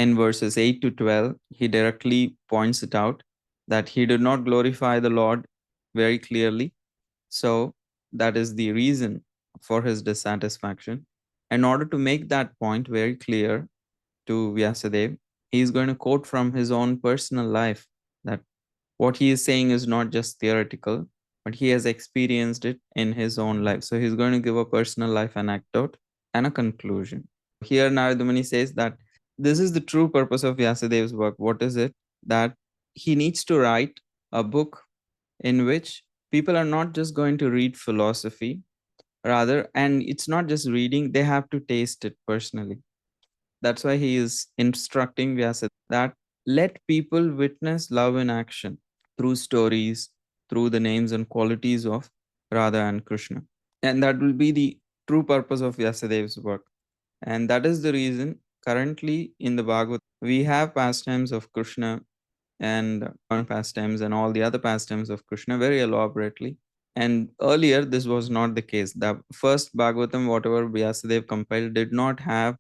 in verses 8 to 12, he directly points it out that he did not glorify the Lord very clearly. So that is the reason for his dissatisfaction. In order to make that point very clear to Vyasadev, he is going to quote from his own personal life that what he is saying is not just theoretical, but he has experienced it in his own life. So he's going to give a personal life anecdote and a conclusion. Here, Narada Muni says that this is the true purpose of Vyasadev's work. What is it? That he needs to write a book in which people are not just going to read philosophy, rather, and it's not just reading, they have to taste it personally. That's why he is instructing Vyasa that let people witness love in action through stories, through the names and qualities of Radha and Krishna. And that will be the true purpose of Vyasadev's work. And that is the reason currently in the Bhagavad we have pastimes of Krishna and pastimes and all the other pastimes of Krishna very elaborately. And earlier, this was not the case. The first Bhagavatam, whatever Vyasadeva compiled, did not have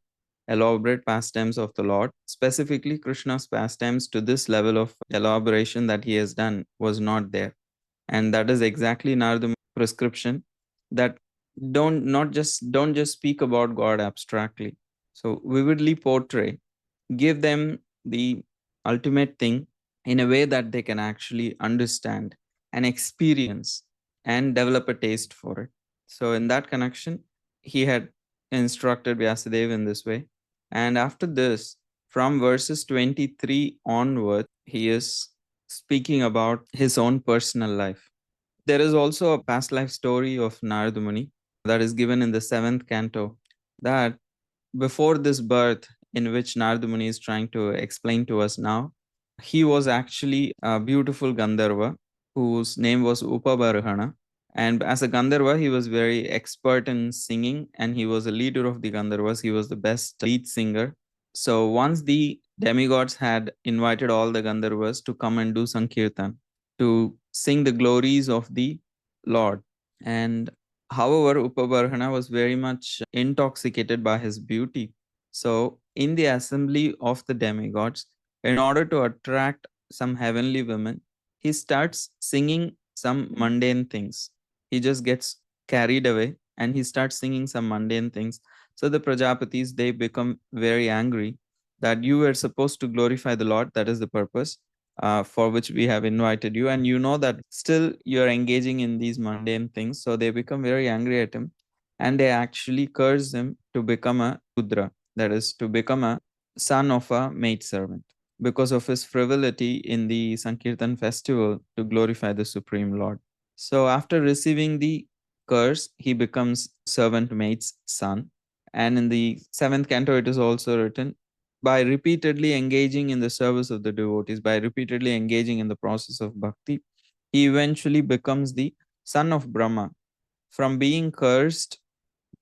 elaborate pastimes of the Lord. Specifically, Krishna's pastimes to this level of elaboration that he has done was not there. And that is exactly Narada's prescription that don't just speak about God abstractly. So vividly portray, give them the ultimate thing in a way that they can actually understand and experience and develop a taste for it. So in that connection, he had instructed Vyasadeva in this way. And after this, from verses 23 onward, he is speaking about his own personal life. There is also a past life story of Narada Muni that is given in the 7th canto, that before this birth in which Narada Muni is trying to explain to us now, he was actually a beautiful Gandharva whose name was Upabarhana. And as a Gandharva, he was very expert in singing and he was a leader of the Gandharvas. He was the best lead singer. So once the demigods had invited all the Gandharvas to come and do Sankirtan, to sing the glories of the Lord. And however, Upabarhana was very much intoxicated by his beauty. So, in the assembly of the demigods, in order to attract some heavenly women, he starts singing some mundane things. He just gets carried away and he starts singing some mundane things. So, the Prajapatis, they become very angry that you were supposed to glorify the Lord. That is the purpose for which we have invited you, and you know that still you're engaging in these mundane things. So they become very angry at him and they actually curse him to become a Udra, that is, to become a son of a maidservant, because of his frivolity in the Sankirtan festival to glorify the Supreme Lord. So after receiving the curse, he becomes servant maid's son. And in the 7th canto, it is also written, by repeatedly engaging in the service of the devotees, by repeatedly engaging in the process of bhakti, he eventually becomes the son of Brahma. From being cursed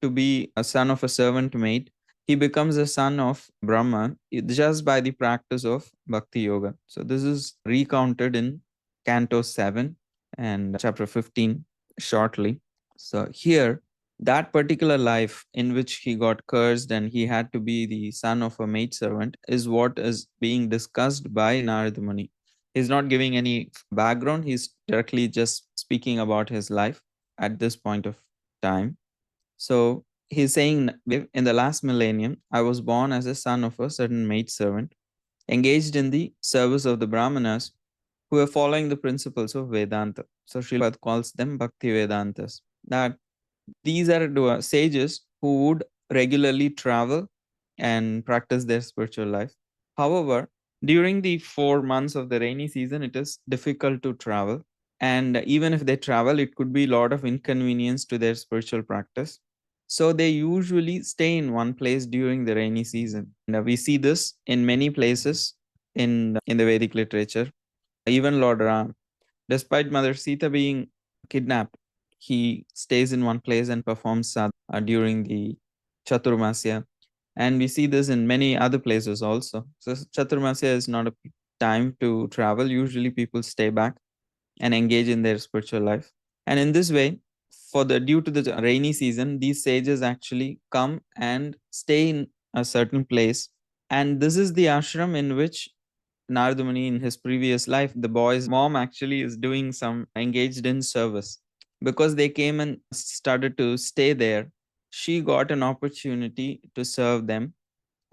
to be a son of a servant maid, he becomes a son of Brahma just by the practice of bhakti yoga. So this is recounted in Canto 7 and chapter 15 shortly. So here, that particular life in which he got cursed and he had to be the son of a maidservant is what is being discussed by Narada Muni. He's not giving any background, he's directly just speaking about his life at this point of time. So he's saying, in the last millennium, I was born as a son of a certain maidservant, engaged in the service of the Brahmanas who are following the principles of Vedanta. So Srila Prabhupada calls them Bhakti Vedantas. That these are sages who would regularly travel and practice their spiritual life. However, during the 4 months of the rainy season, it is difficult to travel. And even if they travel, it could be a lot of inconvenience to their spiritual practice. So they usually stay in one place during the rainy season. And we see this in many places in the Vedic literature. Even Lord Ram, despite Mother Sita being kidnapped, he stays in one place and performs sadhana during the Chaturmasya. And we see this in many other places also. So Chaturmasya is not a time to travel. Usually people stay back and engage in their spiritual life. And in this way, due to the rainy season, these sages actually come and stay in a certain place And this is the ashram in which Narada Muni, in his previous life, the boy's mom actually is doing some engaged in service. Because they came and started to stay there, she got an opportunity to serve them.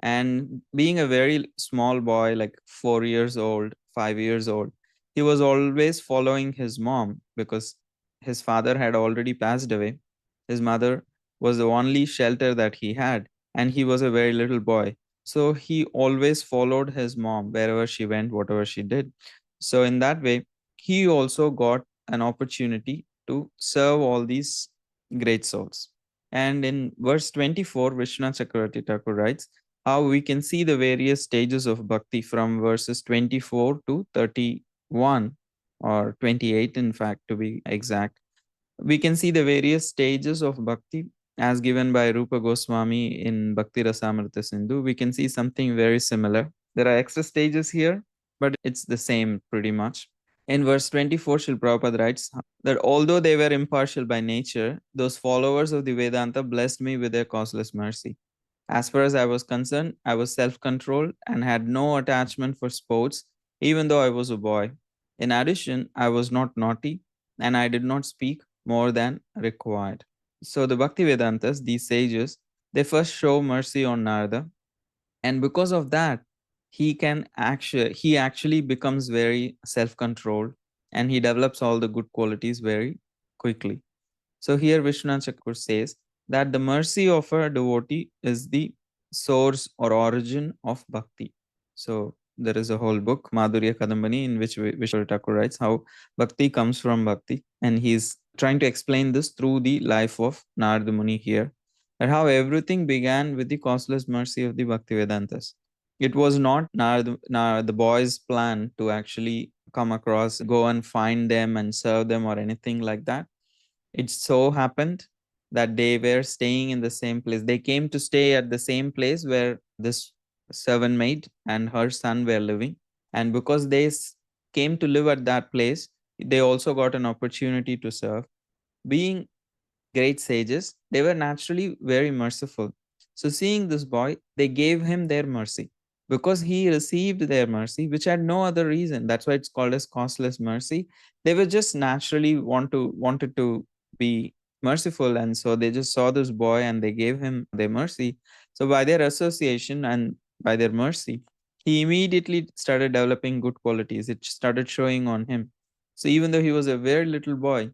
And being a very small boy, like 4 years old, 5 years old, he was always following his mom because his father had already passed away. His mother was the only shelter that he had, and he was a very little boy. So he always followed his mom wherever she went, whatever she did. So, in that way, he also got an opportunity to serve all these great souls. And in verse 24, Vishnu Chakravarti Thakur writes, how we can see the various stages of bhakti from verses 24 to 31 or 28, in fact, to be exact. We can see the various stages of bhakti as given by Rupa Goswami in Bhakti Rasamrita Sindhu. We can see something very similar. There are extra stages here, but it's the same pretty much. In verse 24, Srila Prabhupada writes that although they were impartial by nature, those followers of the Vedanta blessed me with their causeless mercy. As far as I was concerned, I was self controlled and had no attachment for sports, even though I was a boy. In addition, I was not naughty and I did not speak more than required. So, the Bhakti Vedantas, these sages, they first show mercy on Narada, and because of that, he actually becomes very self controlled and he develops all the good qualities very quickly. So here Vishwanath Chakur says that the mercy of a devotee is the source or origin of bhakti. So there is a whole book, Madhurya Kadambani, in which Vishwanath Thakur writes how bhakti comes from bhakti. And he's trying to explain this through the life of Narada Muni here. That how everything began with the causeless mercy of the Bhakti Vedantas. It was not the boy's plan to actually come across, go and find them and serve them or anything like that. It so happened that they were staying in the same place. They came to stay at the same place where this servant maid and her son were living. And because they came to live at that place, they also got an opportunity to serve. Being great sages, they were naturally very merciful. So, seeing this boy, they gave him their mercy because he received their mercy, which had no other reason. That's why it's called as costless mercy. They were just naturally wanted to be merciful, and so they just saw this boy and they gave him their mercy. So, by their association and by their mercy, he immediately started developing good qualities. It started showing on him. So, even though he was a very little boy,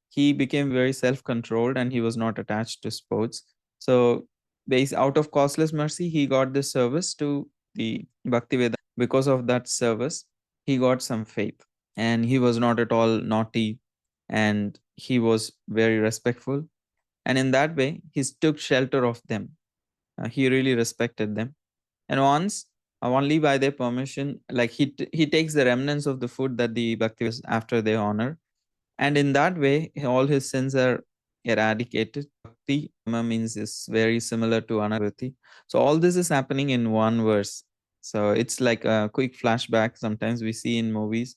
he became very self-controlled and he was not attached to sports. So based out of costless mercy, he got this service to the Bhakti Vedanta. Because of that service, he got some faith and he was not at all naughty and he was very respectful. And in that way, he took shelter of them. He really respected them. And once, only by their permission, like he takes the remnants of the food that the Bhakti after they honor, and in that way, all his sins are eradicated. Bhakti means is very similar to Anagrati. So all this is happening in one verse. So it's like a quick flashback. Sometimes we see in movies,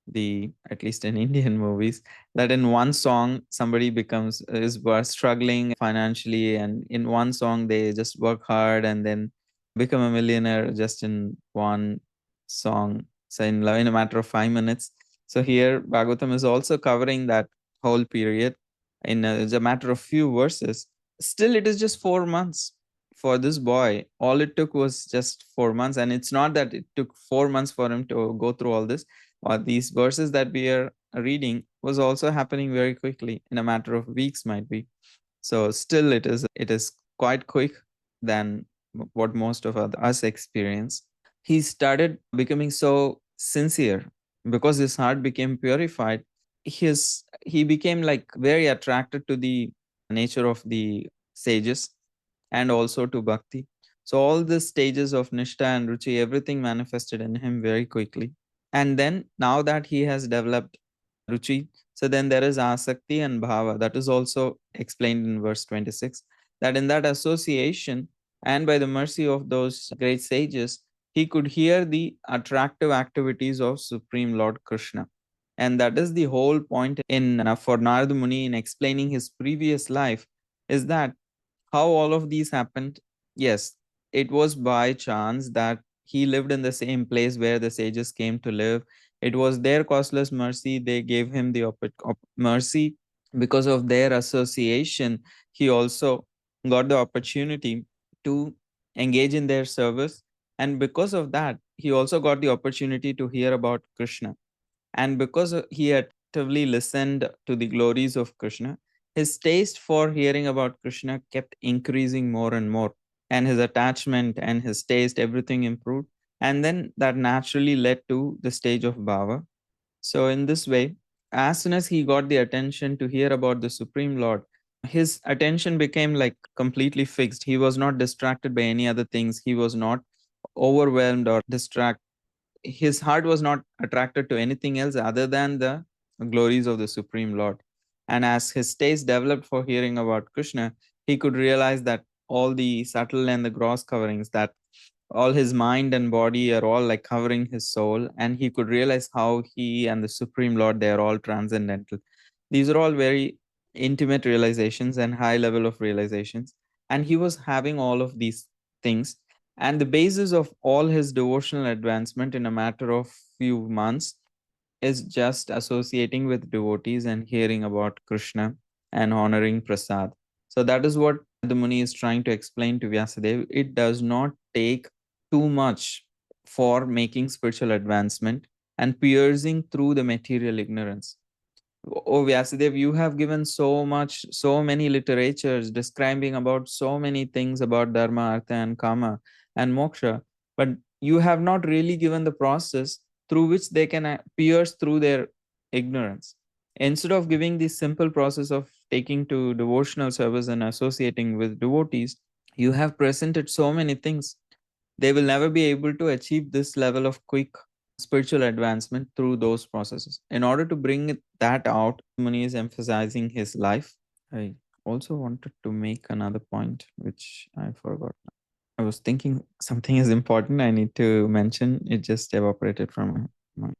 the at least in Indian movies, that in one song somebody is struggling financially, and in one song they just work hard and then become a millionaire just in one song. So in a matter of 5 minutes. So here Bhagavatam is also covering that whole period in a matter of few verses. Still, it is just 4 months for this boy. All it took was just 4 months, and it's not that it took 4 months for him to go through all this. Or these verses that we are reading was also happening very quickly in a matter of weeks, might be. So still, it is quite quick than what most of us experience. He started becoming so sincere because his heart became purified. He became like very attracted to the nature of the sages and also to bhakti. So all the stages of nishta and ruchi, everything manifested in him very quickly. And then now that he has developed ruchi, so then there is asakti and bhava. That is also explained in verse 26. That in that association and by the mercy of those great sages, he could hear the attractive activities of Supreme Lord Krishna. And that is the whole point in for Narada Muni in explaining his previous life, is that how all of these happened. Yes, it was by chance that he lived in the same place where the sages came to live. It was their costless mercy. They gave him the mercy. Because of their association, he also got the opportunity to engage in their service. And because of that, he also got the opportunity to hear about Krishna. And because he actively listened to the glories of Krishna, his taste for hearing about Krishna kept increasing more and more. And his attachment and his taste, everything improved. And then that naturally led to the stage of Bhava. So, in this way, as soon as he got the attention to hear about the Supreme Lord, his attention became like completely fixed. He was not distracted by any other things. He was not overwhelmed or distracted. His heart was not attracted to anything else other than the glories of the Supreme Lord. And as his taste developed for hearing about Krishna, he could realize that all the subtle and the gross coverings, that all his mind and body are all like covering his soul, and he could realize how he and the Supreme Lord, they are all transcendental. These are all very intimate realizations and high level of realizations, and he was having all of these things. And the basis of all his devotional advancement in a matter of few months is just associating with devotees and hearing about Krishna and honoring Prasad. So that is what the Muni is trying to explain to Vyasadev. It does not take too much for making spiritual advancement and piercing through the material ignorance. Oh, Vyasadev, you have given so much, so many literatures describing about so many things about Dharma, Artha, and Kama and Moksha, but you have not really given the process through which they can pierce through their ignorance. Instead of giving the simple process of taking to devotional service and associating with devotees, you have presented so many things. They will never be able to achieve this level of quick spiritual advancement through those processes. In order to bring that out, Muni is emphasizing his life. I also wanted to make another point which I forgot. I was thinking something is important I need to mention. It just evaporated from my mind.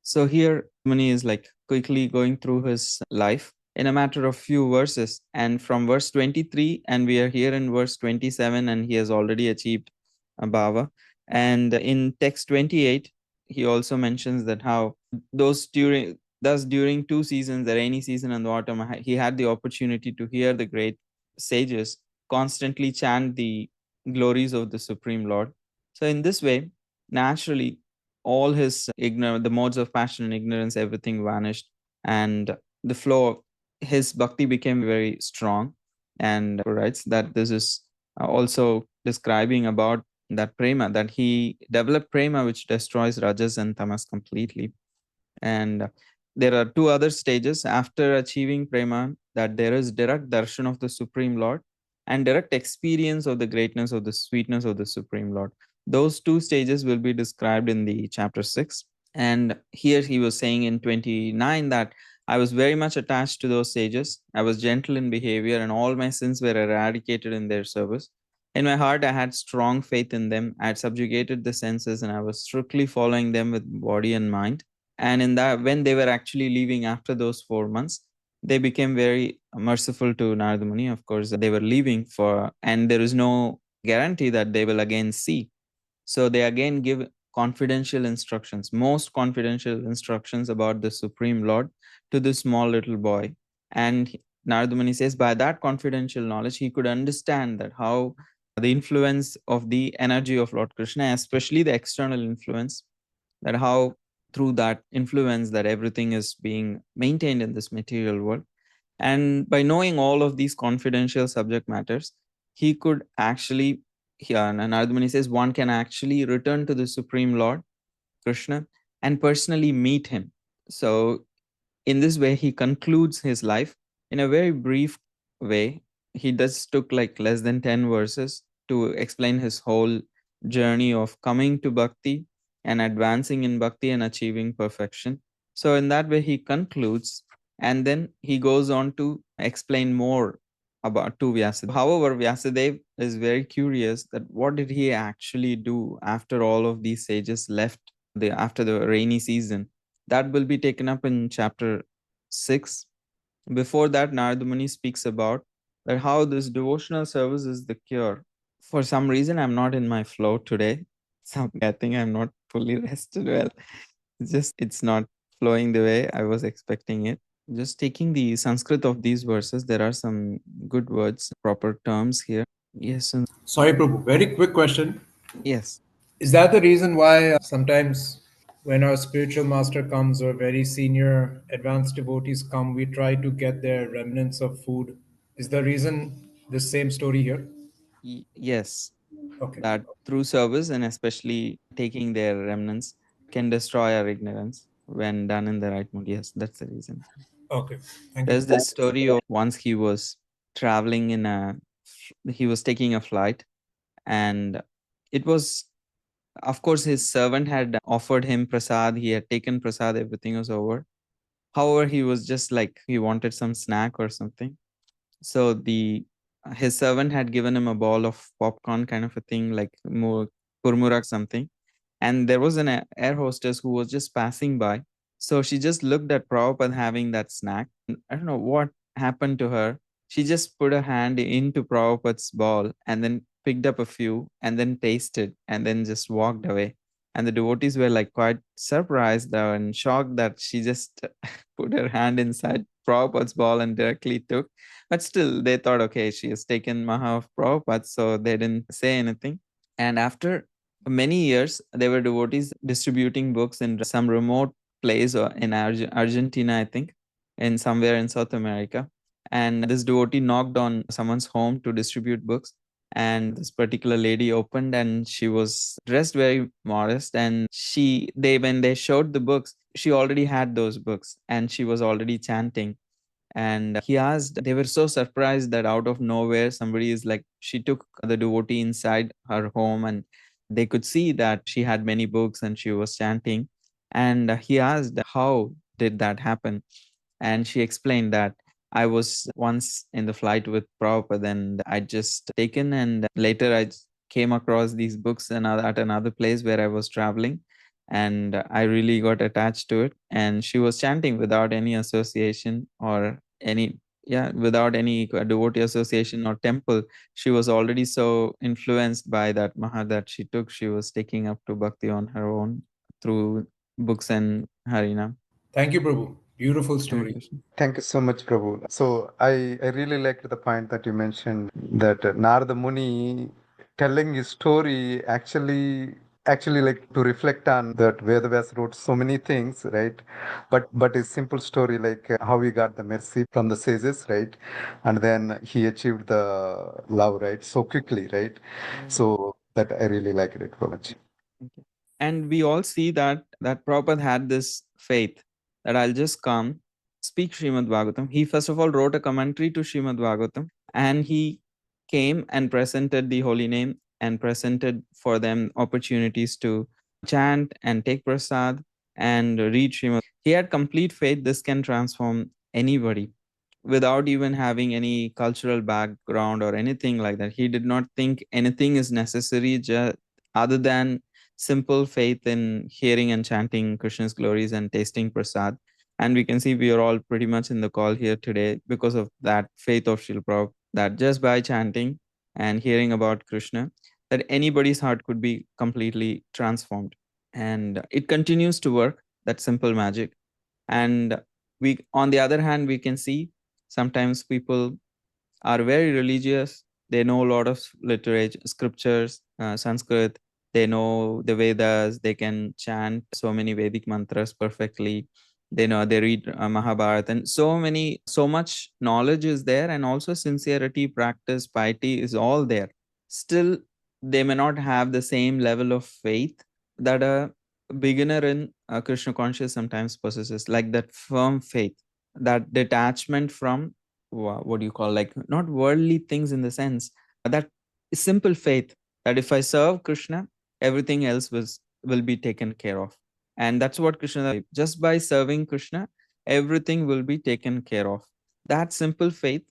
So here Muni is like quickly going through his life in a matter of few verses. And from verse 23, and we are here in verse 27, and he has already achieved a bhava. And in text 28, he also mentions that how during 2 seasons, the rainy season and the autumn, he had the opportunity to hear the great sages constantly chant the glories of the Supreme Lord. So in this way, naturally, all his the modes of passion and ignorance, everything vanished, and the flow of his bhakti became very strong. And writes that this is also describing about that prema, that he developed prema which destroys rajas and tamas completely. And there are two other stages after achieving prema, that there is direct darshan of the Supreme Lord and direct experience of the greatness of the sweetness of the Supreme Lord. Those two stages will be described in the chapter 6. And here he was saying in 29 that I was very much attached to those sages. I was gentle in behavior, and all my sins were eradicated in their service. In my heart, I had strong faith in them. I had subjugated the senses, and I was strictly following them with body and mind. And in that, when they were actually leaving after those 4 months, they became very merciful to Narada Muni. Of course, they were leaving for, and there is no guarantee that they will again see. So they again give confidential instructions, most confidential instructions about the Supreme Lord to this small little boy. And Narada Muni says, by that confidential knowledge, he could understand that how the influence of the energy of Lord Krishna, especially the external influence, that how through that influence that everything is being maintained in this material world. And by knowing all of these confidential subject matters, he could actually, and Narada Muni says, one can actually return to the Supreme Lord, Krishna, and personally meet him. So in this way, he concludes his life in a very brief way. He just took like less than 10 verses to explain his whole journey of coming to bhakti and advancing in bhakti and achieving perfection. So, in that way, he concludes, and then he goes on to explain more about to Vyasadev. However, Vyasadev is very curious that what did he actually do after all of these sages left after the rainy season. That will be taken up in chapter 6. Before that, Narada Muni speaks about that how this devotional service is the cure For some reason, I'm not in my flow today. I think I'm not fully rested well. It's not flowing the way I was expecting it. Just taking the Sanskrit of these verses, there are some good words, proper terms here. Yes, and Sorry, Prabhu. Very quick question. yes. Is that the reason why sometimes when our spiritual master comes or very senior advanced devotees come, we try to get their remnants of food? Is the reason the same story here? Yes, Okay. that through service and especially taking their remnants can destroy our ignorance when done in the right mood. Yes, that's the reason. Okay. Thank you. There's this story of once he was traveling he was taking a flight, and it was, of course, his servant had offered him prasad. He had taken prasad, everything was over. However, he was just like he wanted some snack or something. So the his servant had given him a ball of popcorn kind of a thing, like more kurmura something. And there was an air hostess who was just passing by. So she just looked at Prabhupada having that snack. I don't know what happened to her. She just put her hand into Prabhupada's ball and then picked up a few and then tasted and then just walked away. And the devotees were like quite surprised and shocked that she just put her hand inside Prabhupada's ball and directly took. But still, they thought, okay, she has taken Maha of Prabhupada, so they didn't say anything. And after many years, there were devotees distributing books in some remote place or in Argentina, I think, in somewhere in South America. And this devotee knocked on someone's home to distribute books. And this particular lady opened, and she was dressed very modest. And when they showed the books, she already had those books and she was already chanting. And he asked, they were so surprised that out of nowhere somebody is like, she took the devotee inside her home and they could see that she had many books and she was chanting. And he asked, how did that happen? And she explained that I was once in the flight with Prabhupada and I just taken, and later came across these books at another place where I was traveling, and I really got attached to it. And she was chanting without any association or any, yeah, without any devotee association or temple. She was already so influenced by that Maha that she was taking up to Bhakti on her own through books and Harinam. Thank you, Prabhu. Beautiful Hare story. Krishna. Thank you so much, Prabhu. So I really liked the point that you mentioned that Narada Muni telling his story actually like to reflect on that Vedavyas wrote so many things, right? But his simple story like how he got the mercy from the sages, right? And then he achieved the love, right? So quickly, right? So that I really liked it so much. Okay. And we all see that Prabhupada had this faith that I'll just come, speak Srimad Bhagavatam. He first of all wrote a commentary to Srimad Bhagavatam, and he came and presented the holy name and presented for them opportunities to chant and take prasad and read Srimad. He had complete faith this can transform anybody without even having any cultural background or anything like that. He did not think anything is necessary just other than simple faith in hearing and chanting Krishna's glories and tasting prasad. And we can see we are all pretty much in the call here today because of that faith of Srila Prabhupada, that just by chanting and hearing about Krishna, that anybody's heart could be completely transformed. And it continues to work, that simple magic. And we, on the other hand, we can see sometimes people are very religious. They know a lot of literature, scriptures, Sanskrit. They know the Vedas. They can chant so many Vedic mantras perfectly. They read Mahabharata, and so much knowledge is there, and also sincerity, practice, piety is all there. Still, they may not have the same level of faith that a beginner in Krishna conscious sometimes possesses, like that firm faith, that detachment from what do you call, like not worldly things, in the sense that simple faith that if I serve Krishna, everything else will be taken care of. And that's what Krishna, just by serving Krishna, everything will be taken care of. That simple faith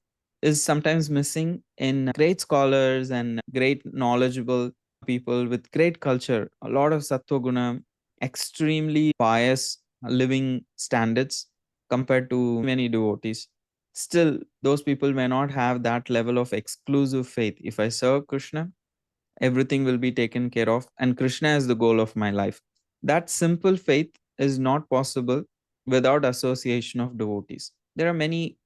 is sometimes missing in great scholars and great knowledgeable people with great culture, a lot of sattva guna, extremely pious living standards compared to many devotees. Still, those people may not have that level of exclusive faith. If I serve Krishna, everything will be taken care of, and Krishna is the goal of my life. That simple faith is not possible without association of devotees. There are many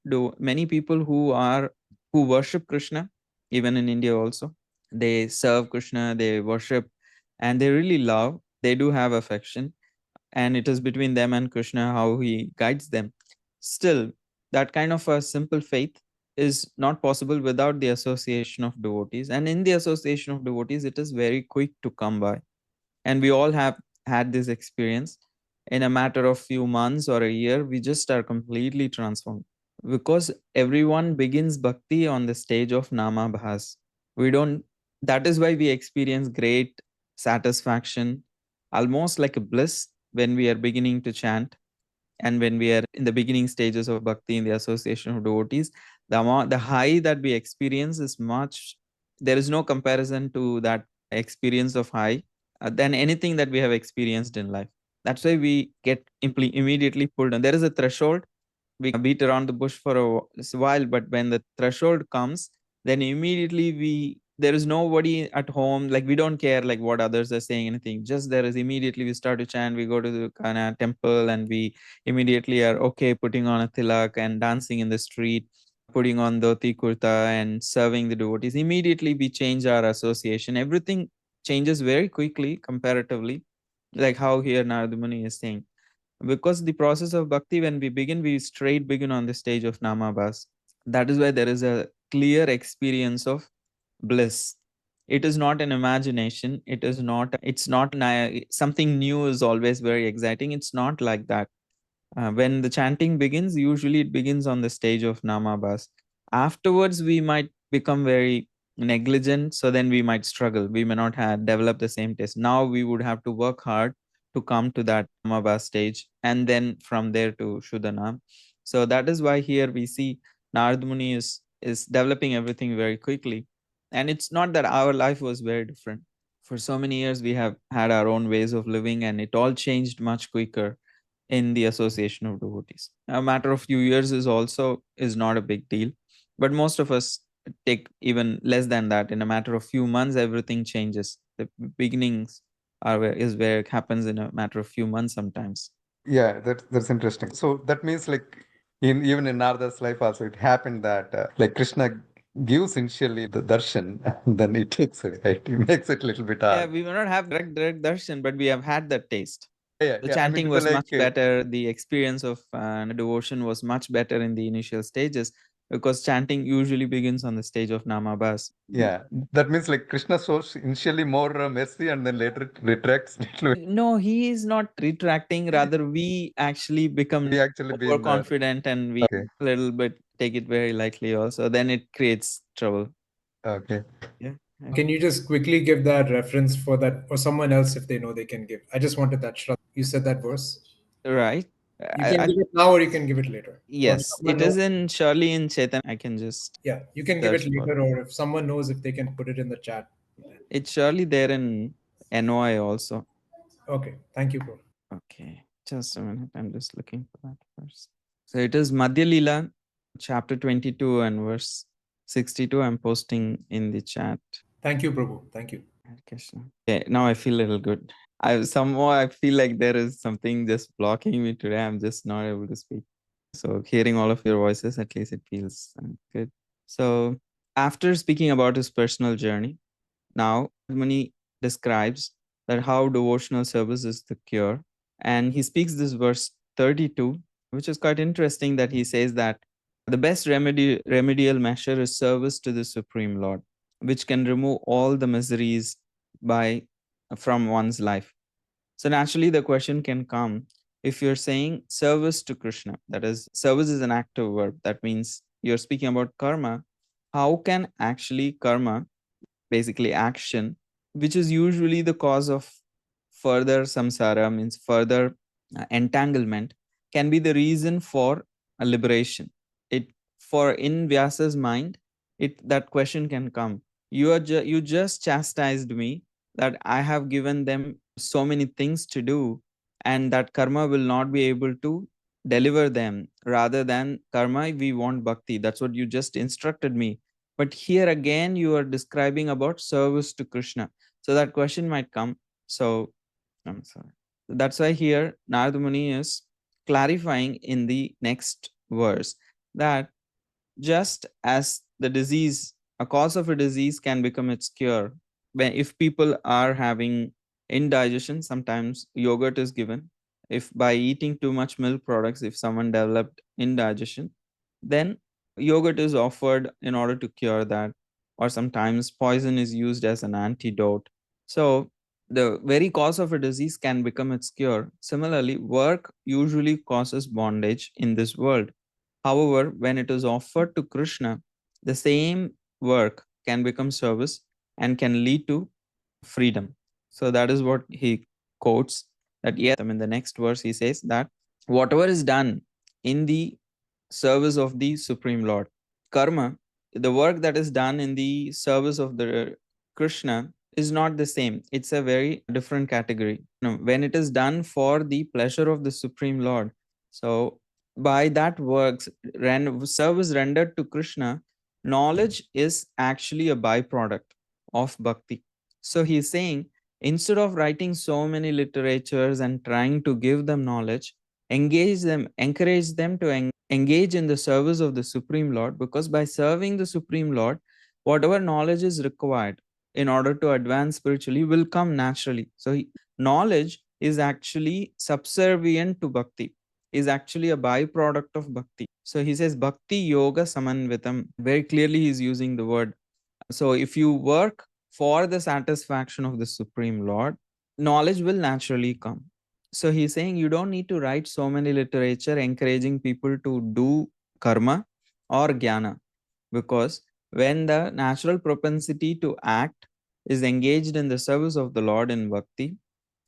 people who worship Krishna, even in India also. They serve Krishna, they worship, and they really love. They do have affection, and it is between them and Krishna how he guides them. Still, that kind of a simple faith is not possible without the association of devotees. And in the association of devotees, it is very quick to come by. And we all have had this experience. In a matter of few months or a year, we just are completely transformed because everyone begins bhakti on the stage of nama bhas. We don't, that is why we experience great satisfaction, almost like a bliss when we are beginning to chant, and when we are in the beginning stages of bhakti in the association of devotees. The high that we experience is much, there is no comparison to that experience of high than anything that we have experienced in life. That's why we get immediately pulled on. There is a threshold. We beat around the bush for a while, but when the threshold comes, then immediately there is nobody at home, like we don't care like what others are saying, anything. Just there is immediately we start to chant, we go to the kind temple, and we immediately are okay putting on a tilak and dancing in the street, putting on dhoti kurta and serving the devotees. Immediately we change our association. Everything changes very quickly comparatively, like how here Narada Muni is saying, because the process of bhakti, when we begin, we straight begin on the stage of namabhas. That is why there is a clear experience of bliss. It is not an imagination. It's not something new is always very exciting. It's not like that. When the chanting begins, usually it begins on the stage of namabhas. Afterwards we might become very negligent, so then we might struggle. We may not have developed the same taste. Now we would have to work hard to come to that namabhas stage, and then from there to shuddhanam. So that is why here we see Narad Muni is developing everything very quickly. And it's not that our life was very different. For so many years we have had our own ways of living, and it all changed much quicker in the association of devotees. A matter of few years is not a big deal, but most of us take even less than that. In a matter of few months, everything changes. The beginnings is where it happens in a matter of few months sometimes. Yeah, that's interesting. So that means like in even in Narada's life also it happened that like Krishna gives initially the darshan and then he takes it, right? He makes it a little bit Yeah, hard. we may not have direct darshan, but we have had that taste. The Yeah. I mean, chanting it's was like much better. The experience of devotion was much better in the initial stages, because chanting usually begins on the stage of namabhas. yeah, that means like Krishna shows initially more mercy and then later it retracts little bit. No, he is not retracting. Rather, we actually become We actually been overconfident, and we okay. a little bit take it very lightly also. Then it creates trouble. Okay. Yeah. Can you just quickly give that reference for that, or someone else if they know they can give? I just wanted that. Shraddha, you said that verse. Right. You can give it now or you can give it later. Or if Yes, someone it is knows, in surely in Chetan. I can just yeah, you can give it search for later, it. or if someone knows if they can put it in the chat. It's surely there in NOI also. Okay, thank you, bro. Okay, just a minute. I'm just looking for that verse. So it is Madhya Lila, chapter 22 and verse 62. I'm posting in the chat. Thank you, Prabhu. Thank you. Hare Krishna. Okay, now I feel a little good. I feel like there is something just blocking me today. I'm just not able to speak. So hearing all of your voices, at least it feels good. So after speaking about his personal journey, now Muni describes that how devotional service is the cure. And he speaks this verse 32, which is quite interesting, that he says that the best remedial measure is service to the Supreme Lord, which can remove all the miseries by from one's life. So naturally the question can come, if you're saying service to Krishna, that is, service is an active verb, that means you're speaking about karma. How can actually karma, basically action, which is usually the cause of further samsara, means further entanglement, can be the reason for a liberation? It, for in Vyasa's mind, that question can come. You just chastised me that I have given them so many things to do, and that karma will not be able to deliver them. Rather than karma, we want bhakti. That's what you just instructed me. But here again, you are describing about service to Krishna. So that question might come. So I'm sorry. That's why here Narada Muni is clarifying in the next verse that just as the disease, a cause of a disease can become its cure. When if people are having indigestion, sometimes yogurt is given. If by eating too much milk products, if someone developed indigestion, then yogurt is offered in order to cure that. Or sometimes poison is used as an antidote. So the very cause of a disease can become its cure. Similarly, work usually causes bondage in this world. However, when it is offered to Krishna, the same work can become service and can lead to freedom. So that is what he quotes. That yes, in the next verse he says that whatever is done in the service of the Supreme Lord, karma, the work that is done in the service of the Krishna is not the same. It's a very different category. No, when it is done for the pleasure of the Supreme Lord, so by that works, service rendered to Krishna, knowledge is actually a byproduct of bhakti. So he's saying, instead of writing so many literatures and trying to give them knowledge, engage them, encourage them to engage in the service of the Supreme Lord, because by serving the Supreme Lord, whatever knowledge is required in order to advance spiritually will come naturally. So knowledge is actually subservient to bhakti, is actually a byproduct of bhakti. So he says bhakti yoga samanvitam. Very clearly he's using the word. So if you work for the satisfaction of the Supreme Lord, knowledge will naturally come. So he's saying you don't need to write so many literature encouraging people to do karma or jnana, because when the natural propensity to act is engaged in the service of the Lord in bhakti,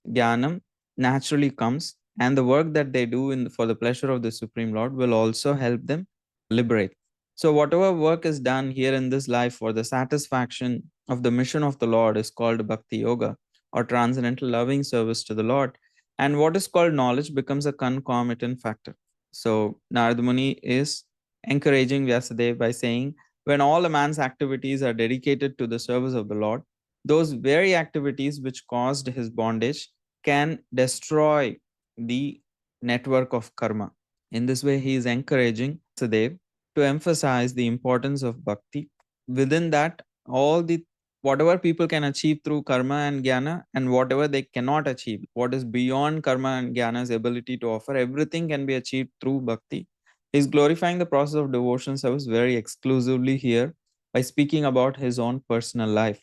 jnanam naturally comes, and the work that they do for the pleasure of the Supreme Lord will also help them liberate. So, whatever work is done here in this life for the satisfaction of the mission of the Lord is called Bhakti Yoga, or transcendental loving service to the Lord. And what is called knowledge becomes a concomitant factor. So, Narada Muni is encouraging Vyasadev by saying, when all a man's activities are dedicated to the service of the Lord, those very activities which caused his bondage can destroy the network of karma. In this way, he is encouraging Vyasadev to emphasize the importance of bhakti. Within that, all the whatever people can achieve through karma and jnana, and whatever they cannot achieve, what is beyond karma and jnana's ability to offer, everything can be achieved through bhakti. He's glorifying the process of devotion service very exclusively here by speaking about his own personal life.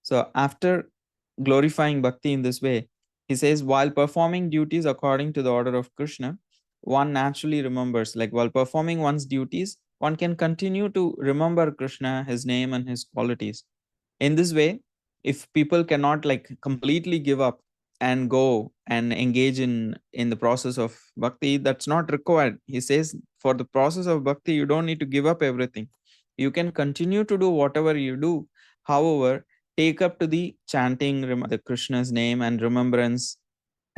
So after glorifying bhakti in this way, he says, while performing duties according to the order of Krishna, one naturally remembers, like while performing one's duties, one can continue to remember Krishna, his name, and his qualities. In this way, if people cannot like completely give up and go and engage in the process of bhakti, that's not required. He says, for the process of bhakti, you don't need to give up everything. You can continue to do whatever you do. However, take up to the chanting the Krishna's name and remembrance,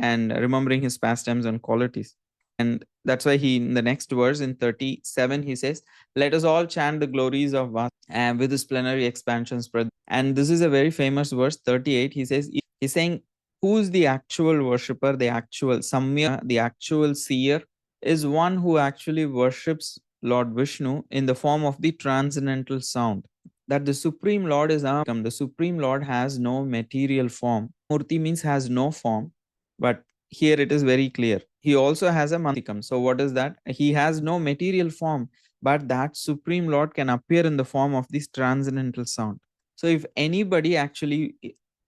and remembering his pastimes and qualities. And that's why he, in the next verse in 37, he says, let us all chant the glories of Vasa and with his plenary expansion spread. And this is a very famous verse, 38. He says, he's saying, who's the actual worshipper, the actual Samya, the actual seer, is one who actually worships Lord Vishnu in the form of the transcendental sound. That the Supreme Lord is the Supreme Lord has no material form. Murti means has no form, but here it is very clear. He also has a mantikam. So what is that? He has no material form, but that Supreme Lord can appear in the form of this transcendental sound. So if anybody actually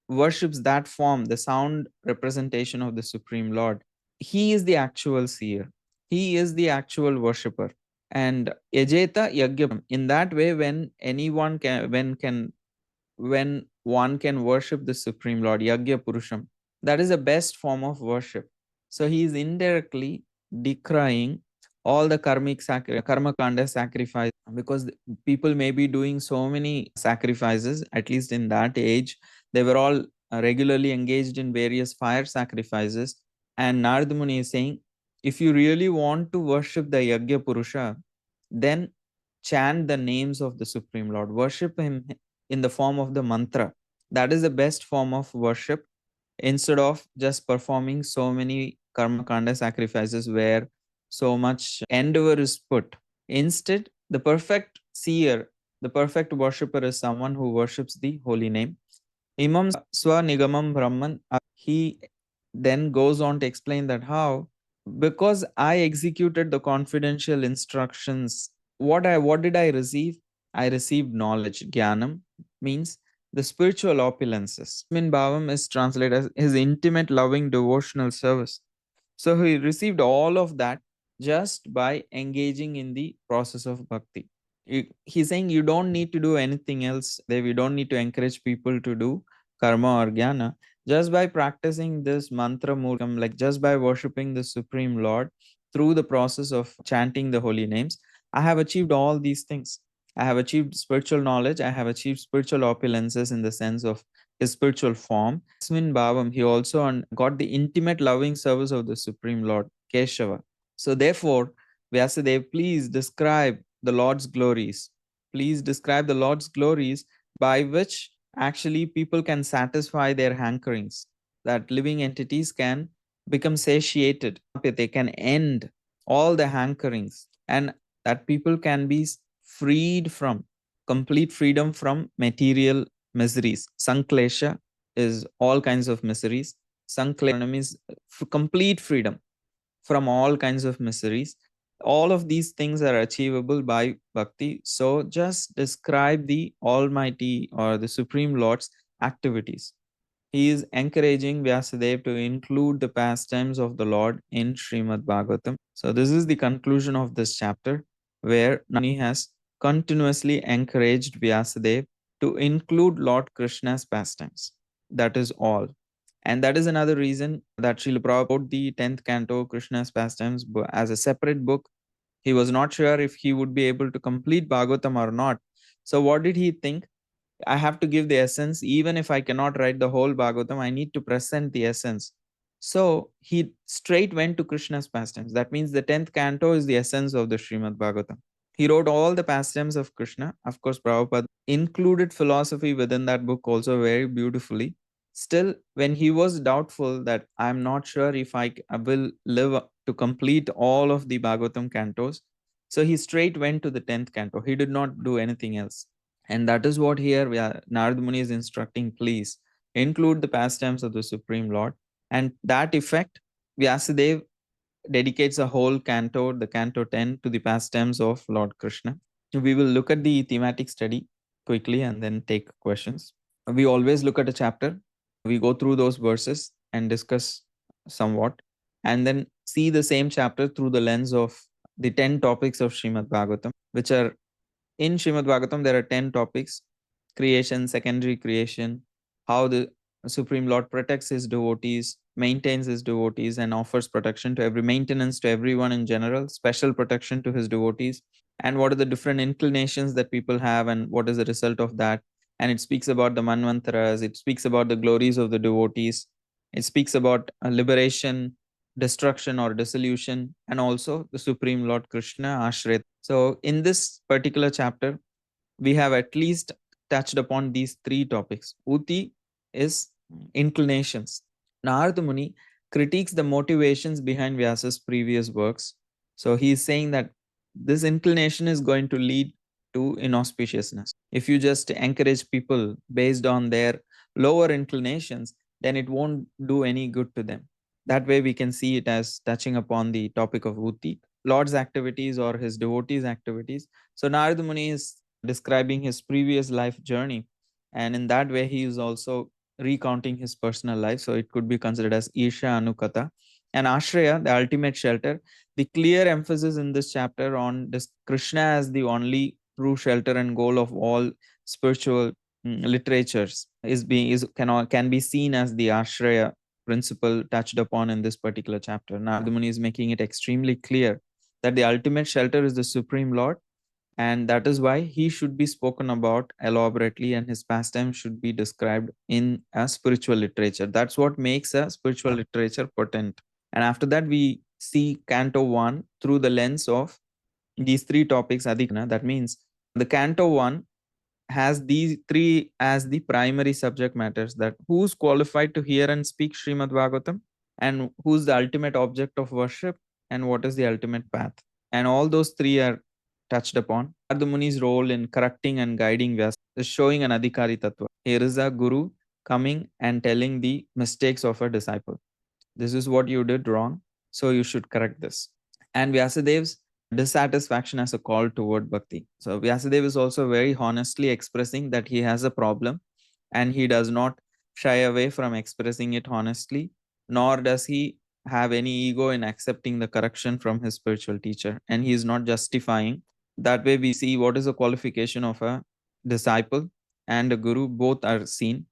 worships that form, the sound representation of the Supreme Lord, he is the actual seer. He is the actual worshipper. And yajeta yagya. In that way, when anyone can, when one can worship the Supreme Lord, Yagya Purusham, that is the best form of worship. So he is indirectly decrying all the karma kanda sacrifice, because people may be doing so many sacrifices, at least in that age. They were all regularly engaged in various fire sacrifices. And Narada Muni is saying, if you really want to worship the Yagya Purusha, then chant the names of the Supreme Lord, worship Him in the form of the mantra. That is the best form of worship, instead of just performing so many karma kanda sacrifices where so much endeavor is put. Instead, the perfect seer, the perfect worshipper is someone who worships the holy name. Imam Swanigamam Brahman, he then goes on to explain that how, because I executed the confidential instructions, what did I receive? I received knowledge. Jnanam means the spiritual opulences. Min Bhavam is translated as his intimate, loving, devotional service. So he received all of that just by engaging in the process of bhakti. He's saying you don't need to do anything else. We don't need to encourage people to do karma or jnana. Just by practicing this mantra murkam, like just by worshipping the Supreme Lord through the process of chanting the holy names, I have achieved all these things. I have achieved spiritual knowledge. I have achieved spiritual opulences in the sense of his spiritual form. Asmin Bhavam, he also got the intimate loving service of the Supreme Lord, Keshava. So therefore, Vyasadev, please describe the Lord's glories. Please describe the Lord's glories by which actually people can satisfy their hankerings, that living entities can become satiated, they can end all the hankerings, and that people can be freed from complete freedom from material miseries. Sanklesha is all kinds of miseries. Sanklesha means complete freedom from all kinds of miseries. All of these things are achievable by bhakti. So just describe the Almighty or the Supreme Lord's activities. He is encouraging Vyasadev to include the pastimes of the Lord in Srimad Bhagavatam. So this is the conclusion of this chapter, where Muni has continuously encouraged Vyasadev to include Lord Krishna's pastimes. That is all. And that is another reason that Srila Prabhupada wrote the 10th canto, Krishna's pastimes, as a separate book. He was not sure if he would be able to complete Bhagavatam or not. So what did he think? I have to give the essence. Even if I cannot write the whole Bhagavatam, I need to present the essence. So he straight went to Krishna's pastimes. That means the 10th canto is the essence of the Srimad Bhagavatam. He wrote all the pastimes of Krishna. Of course, Prabhupada included philosophy within that book also very beautifully. Still, when he was doubtful that I'm not sure if I will live to complete all of the Bhagavatam cantos, so he straight went to the 10th canto. He did not do anything else. And that is what here Narada Muni is instructing, please include the pastimes of the Supreme Lord. And that effect, Vyasadev dedicates a whole canto, the canto 10, to the pastimes of Lord Krishna. We will look at the thematic study quickly and then take questions. We always look at a chapter, we go through those verses and discuss somewhat, and then see the same chapter through the lens of the 10 topics of Srimad Bhagavatam, which are in Srimad Bhagavatam. There are 10 topics: creation, secondary creation, how the Supreme Lord protects his devotees, maintains his devotees, and offers protection to maintenance to everyone in general, special protection to his devotees, and what are the different inclinations that people have, and what is the result of that. And it speaks about the manvantaras, it speaks about the glories of the devotees, it speaks about liberation, destruction or dissolution, and also the Supreme Lord Krishna, Ashrit. So, in this particular chapter, we have at least touched upon these three topics. Uti is inclinations. Narada Muni critiques the motivations behind Vyasa's previous works. So he is saying that this inclination is going to lead to inauspiciousness. If you just encourage people based on their lower inclinations, then it won't do any good to them. That way, we can see it as touching upon the topic of Uti, Lord's activities or his devotees' activities. So Narada Muni is describing his previous life journey, and in that way he is also recounting his personal life. So it could be considered as Isha Anukata. And Ashraya, the ultimate shelter. The clear emphasis in this chapter on this Krishna as the only true shelter and goal of all spiritual literatures can be seen as the Ashraya principle touched upon in this particular chapter. Narada Muni is making it extremely clear that the ultimate shelter is the Supreme Lord, and that is why he should be spoken about elaborately and his pastime should be described in a spiritual literature. That's what makes a spiritual literature potent. And after that, we see Canto 1 through the lens of these three topics, Adhikana, that means the Canto 1 has these three as the primary subject matters, that who's qualified to hear and speak Srimad Bhagavatam, and who's the ultimate object of worship, and what is the ultimate path. And all those three are touched upon. Narada Muni's role in correcting and guiding Vyasa is showing an Adhikari Tattva. Here is a guru coming and telling the mistakes of a disciple. This is what you did wrong, so you should correct this. And Vyasadev's dissatisfaction as a call toward bhakti. So Vyasadev is also very honestly expressing that he has a problem, and he does not shy away from expressing it honestly, nor does he have any ego in accepting the correction from his spiritual teacher, and he is not justifying. That way we see what is the qualification of a disciple and a guru, both are seen.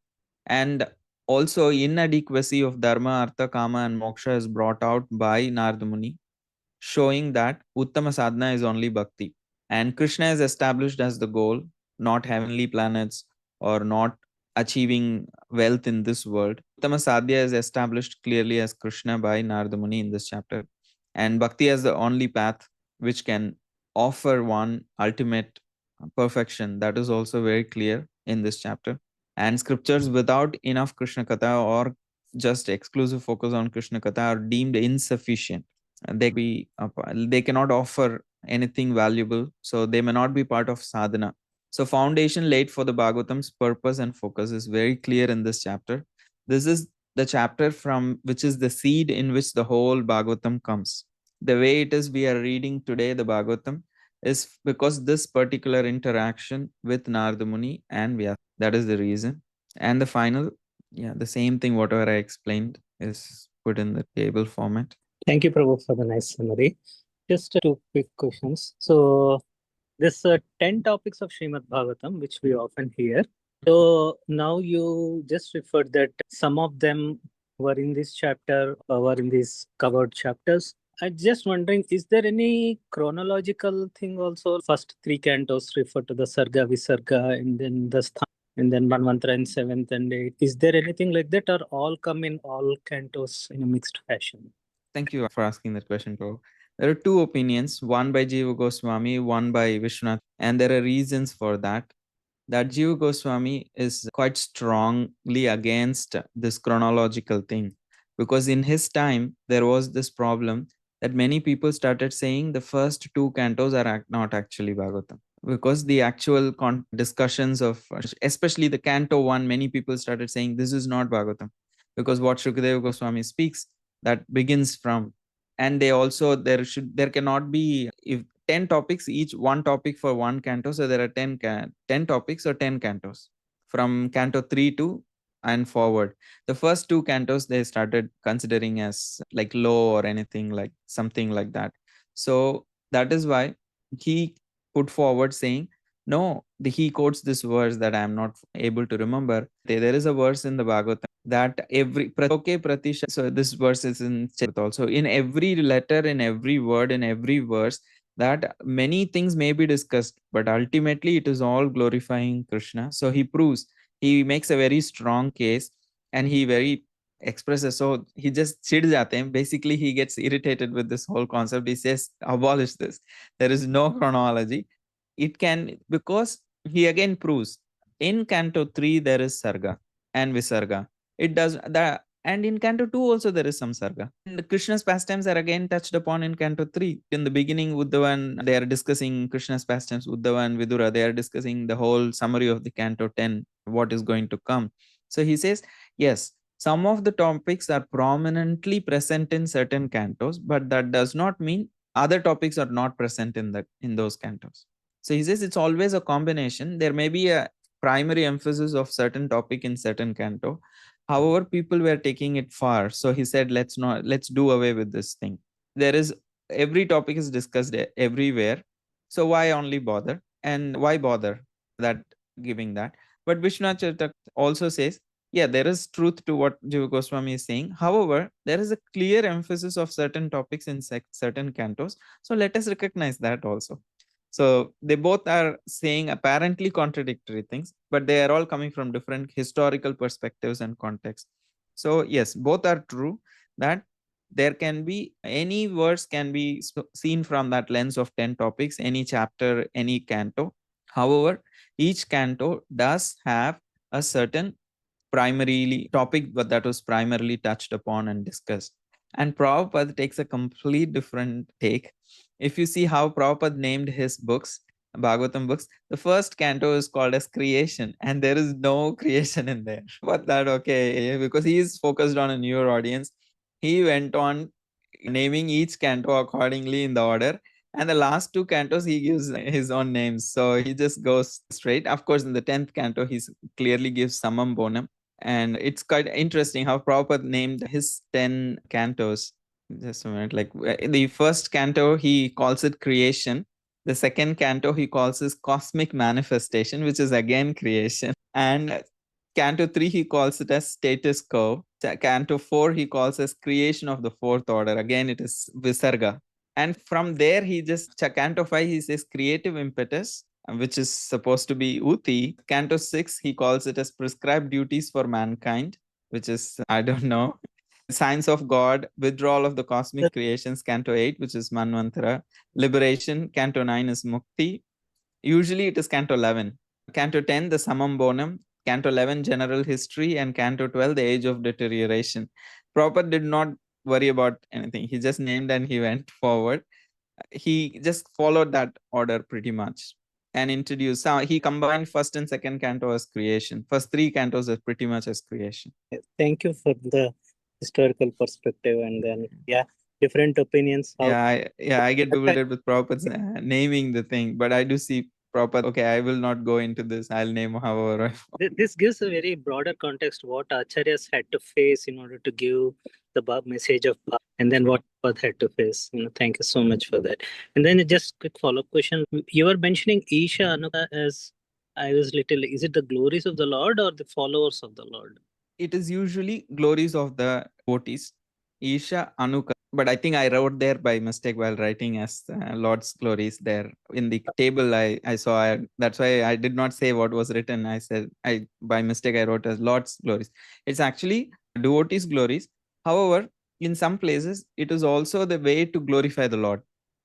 And also inadequacy of dharma, artha, kama and moksha is brought out by Narada Muni, showing that Uttama sadhana is only bhakti. And Krishna is established as the goal, not heavenly planets or not achieving wealth in this world. Uttama sadhya is established clearly as Krishna by Narada Muni in this chapter. And bhakti as the only path which can offer one ultimate perfection. That is also very clear in this chapter. And scriptures without enough Krishna Katha or just exclusive focus on Krishna Katha are deemed insufficient. They cannot offer anything valuable, so they may not be part of sadhana. So foundation laid for the Bhagavatam's purpose and focus is very clear in this chapter. This is the chapter from which is the seed in which the whole Bhagavatam comes. The way it is we are reading today the Bhagavatam is because this particular interaction with Narada Muni and Vyasa. That is the reason. And the final, the same thing, whatever I explained, is put in the table format. Thank you, Prabhu, for the nice summary. Just two quick questions. So, this 10 topics of Srimad Bhagavatam, which we often hear. So, now you just referred that some of them were in this chapter or were in these covered chapters. I'm just wondering, is there any chronological thing also? First three cantos refer to the Sarga, Visarga, and then the Sthan, and then Manvantara in 7th and 8th. Is there anything like that, or all come in all cantos in a mixed fashion? Thank you for asking that question, bro. There are two opinions, one by Jiva Goswami, one by Vishwanath, and there are reasons for that. That Jiva Goswami is quite strongly against this chronological thing, because in his time, there was this problem that many people started saying the first two cantos are not actually Bhagavatam. Because the actual discussions of, especially the canto 1, many people started saying this is not Bhagavatam. Because what Shukadeva Goswami speaks, that begins from, and they also, there cannot be, if 10 topics, each one topic for one canto, so there are 10 topics or 10 cantos from canto 3 to and forward. The first two cantos they started considering as like low or anything like something like that. So that is why he put forward saying, no, he quotes this verse that I am not able to remember. There is a verse in the Bhagavatam that every pratisha, so this verse is in also, in every letter, in every word, in every verse, that many things may be discussed, but ultimately it is all glorifying Krishna. So he proves, he makes a very strong case, and he very expresses, so he just chid jate hain. Basically he gets irritated with this whole concept. He says, abolish this, there is no chronology. It can, because he again proves in canto 3 there is sarga and visarga. It does that, and in canto 2 also there is some sarga. And Krishna's pastimes are again touched upon in canto 3. In the beginning, Uddhava, and they are discussing Krishna's pastimes. Uddhava and Vidura, they are discussing the whole summary of the canto 10, what is going to come. So he says, yes, some of the topics are prominently present in certain cantos, but that does not mean other topics are not present in those cantos. So he says it's always a combination. There may be a primary emphasis of certain topic in certain canto. However, people were taking it far. So he said, let's do away with this thing. There is, every topic is discussed everywhere. So why only bother? And why bother that giving that? But Vishwanath Chatak also says, yeah, there is truth to what Jiva Goswami is saying. However, there is a clear emphasis of certain topics in certain cantos. So let us recognize that also. So they both are saying apparently contradictory things, but they are all coming from different historical perspectives and contexts. So yes, both are true, that there can be any verse can be seen from that lens of 10 topics, any chapter, any canto. However, each canto does have a certain primarily topic but that was primarily touched upon and discussed. And Prabhupada takes a complete different take. If you see how Prabhupada named his books, Bhagavatam books, the first canto is called as creation, and there is no creation in there. But that okay, because he is focused on a newer audience, he went on naming each canto accordingly in the order. And the last two cantos, he gives his own names. So he just goes straight. Of course, in the 10th canto, he clearly gives Samam Bonam. And it's quite interesting how Prabhupada named his 10 cantos. Just a minute. Like the first canto, he calls it creation. The second canto, he calls it cosmic manifestation, which is again creation. And Canto 3, he calls it as status quo. Canto 4, he calls as creation of the fourth order. Again, it is Visarga. And from there, Canto 5, he says creative impetus, which is supposed to be Uti. Canto 6, he calls it as prescribed duties for mankind, which is, I don't know. Science of God, withdrawal of the cosmic creations, Canto 8, which is Manvantara. Liberation, Canto 9 is Mukti. Usually it is Canto 11. Canto 10, the Samam Bonum. Canto 11, General History. And Canto 12, the Age of Deterioration. Prabhupada did not worry about anything. He just named and he went forward. He just followed that order pretty much and introduced. He combined first and second canto as creation. First three cantos are pretty much as creation. Thank you for the historical perspective, and then different opinions. I get bewildered with Prabhupada's naming the thing, but I do see Prabhupada. Okay, I will not go into this. I'll name however. This gives a very broader context what acharyas had to face in order to give the message of Bhakti, and then what Prabhupada had to face. Thank you so much for that. And then just quick follow-up question. You were mentioning Isha Anuka as, I was little, is it the glories of the Lord or the followers of the Lord? It is usually glories of the devotees. Isha Anuka. But I think I wrote there by mistake while writing as Lord's glories there. In the table I saw, that's why I did not say what was written. I said, by mistake I wrote as Lord's glories. It's actually devotees' glories. However, in some places, it is also the way to glorify the Lord.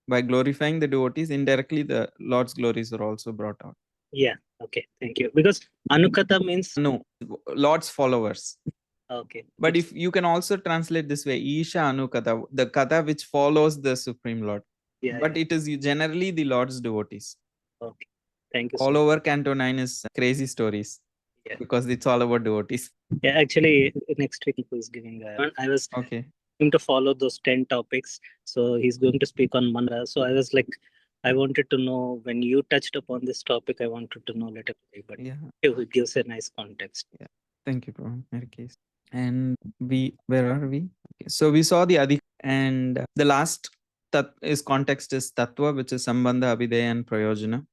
By glorifying the devotees, indirectly the Lord's glories are also brought out. Yeah, okay, thank you. Because Anukata means? No, Lord's followers. Okay. But if you can also translate this way, Isha Anukata, the kata which follows the Supreme Lord. Yeah, but it is generally the Lord's devotees. Okay. Thank you. All over Canto 9 is crazy stories. Yeah. Because it's all about devotees. Yeah, actually, next week he's giving. I was going to follow those 10 topics. So he's going to speak on mantra. So I was like, I wanted to know when you touched upon this topic, I wanted to know a little bit. But it gives a nice context. Yeah. Thank you, Prabhu. And where are we? Okay. So we saw the Adi, and the last context is Tattva, which is Sambandha, Abhidheya, and Prayojana.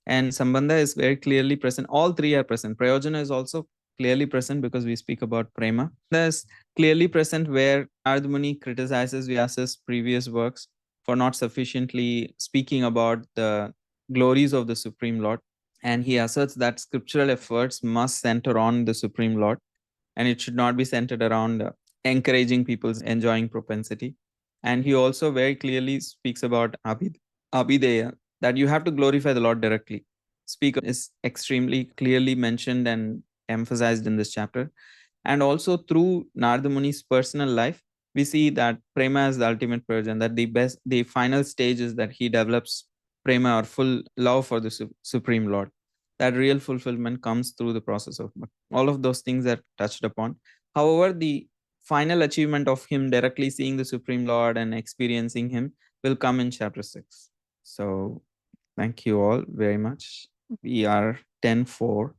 And Sambandha is very clearly present. All three are present. Prayojana is also clearly present because we speak about Prema. There's clearly present where Narada Muni criticizes Vyasa's previous works for not sufficiently speaking about the glories of the Supreme Lord. And he asserts that scriptural efforts must center on the Supreme Lord, and it should not be centered around encouraging people's enjoying propensity. And he also very clearly speaks about Abhideya, that you have to glorify the Lord directly. Speak is extremely clearly mentioned and emphasized in this chapter. And also through Narada Muni's personal life, we see that Prema is the ultimate purge, that the final stage is that he develops Prema or full love for the Supreme Lord. That real fulfillment comes through the process of Bhakti. All of those things are touched upon. However, the final achievement of him directly seeing the Supreme Lord and experiencing him will come in chapter 6. So thank you all very much. We are 10:04.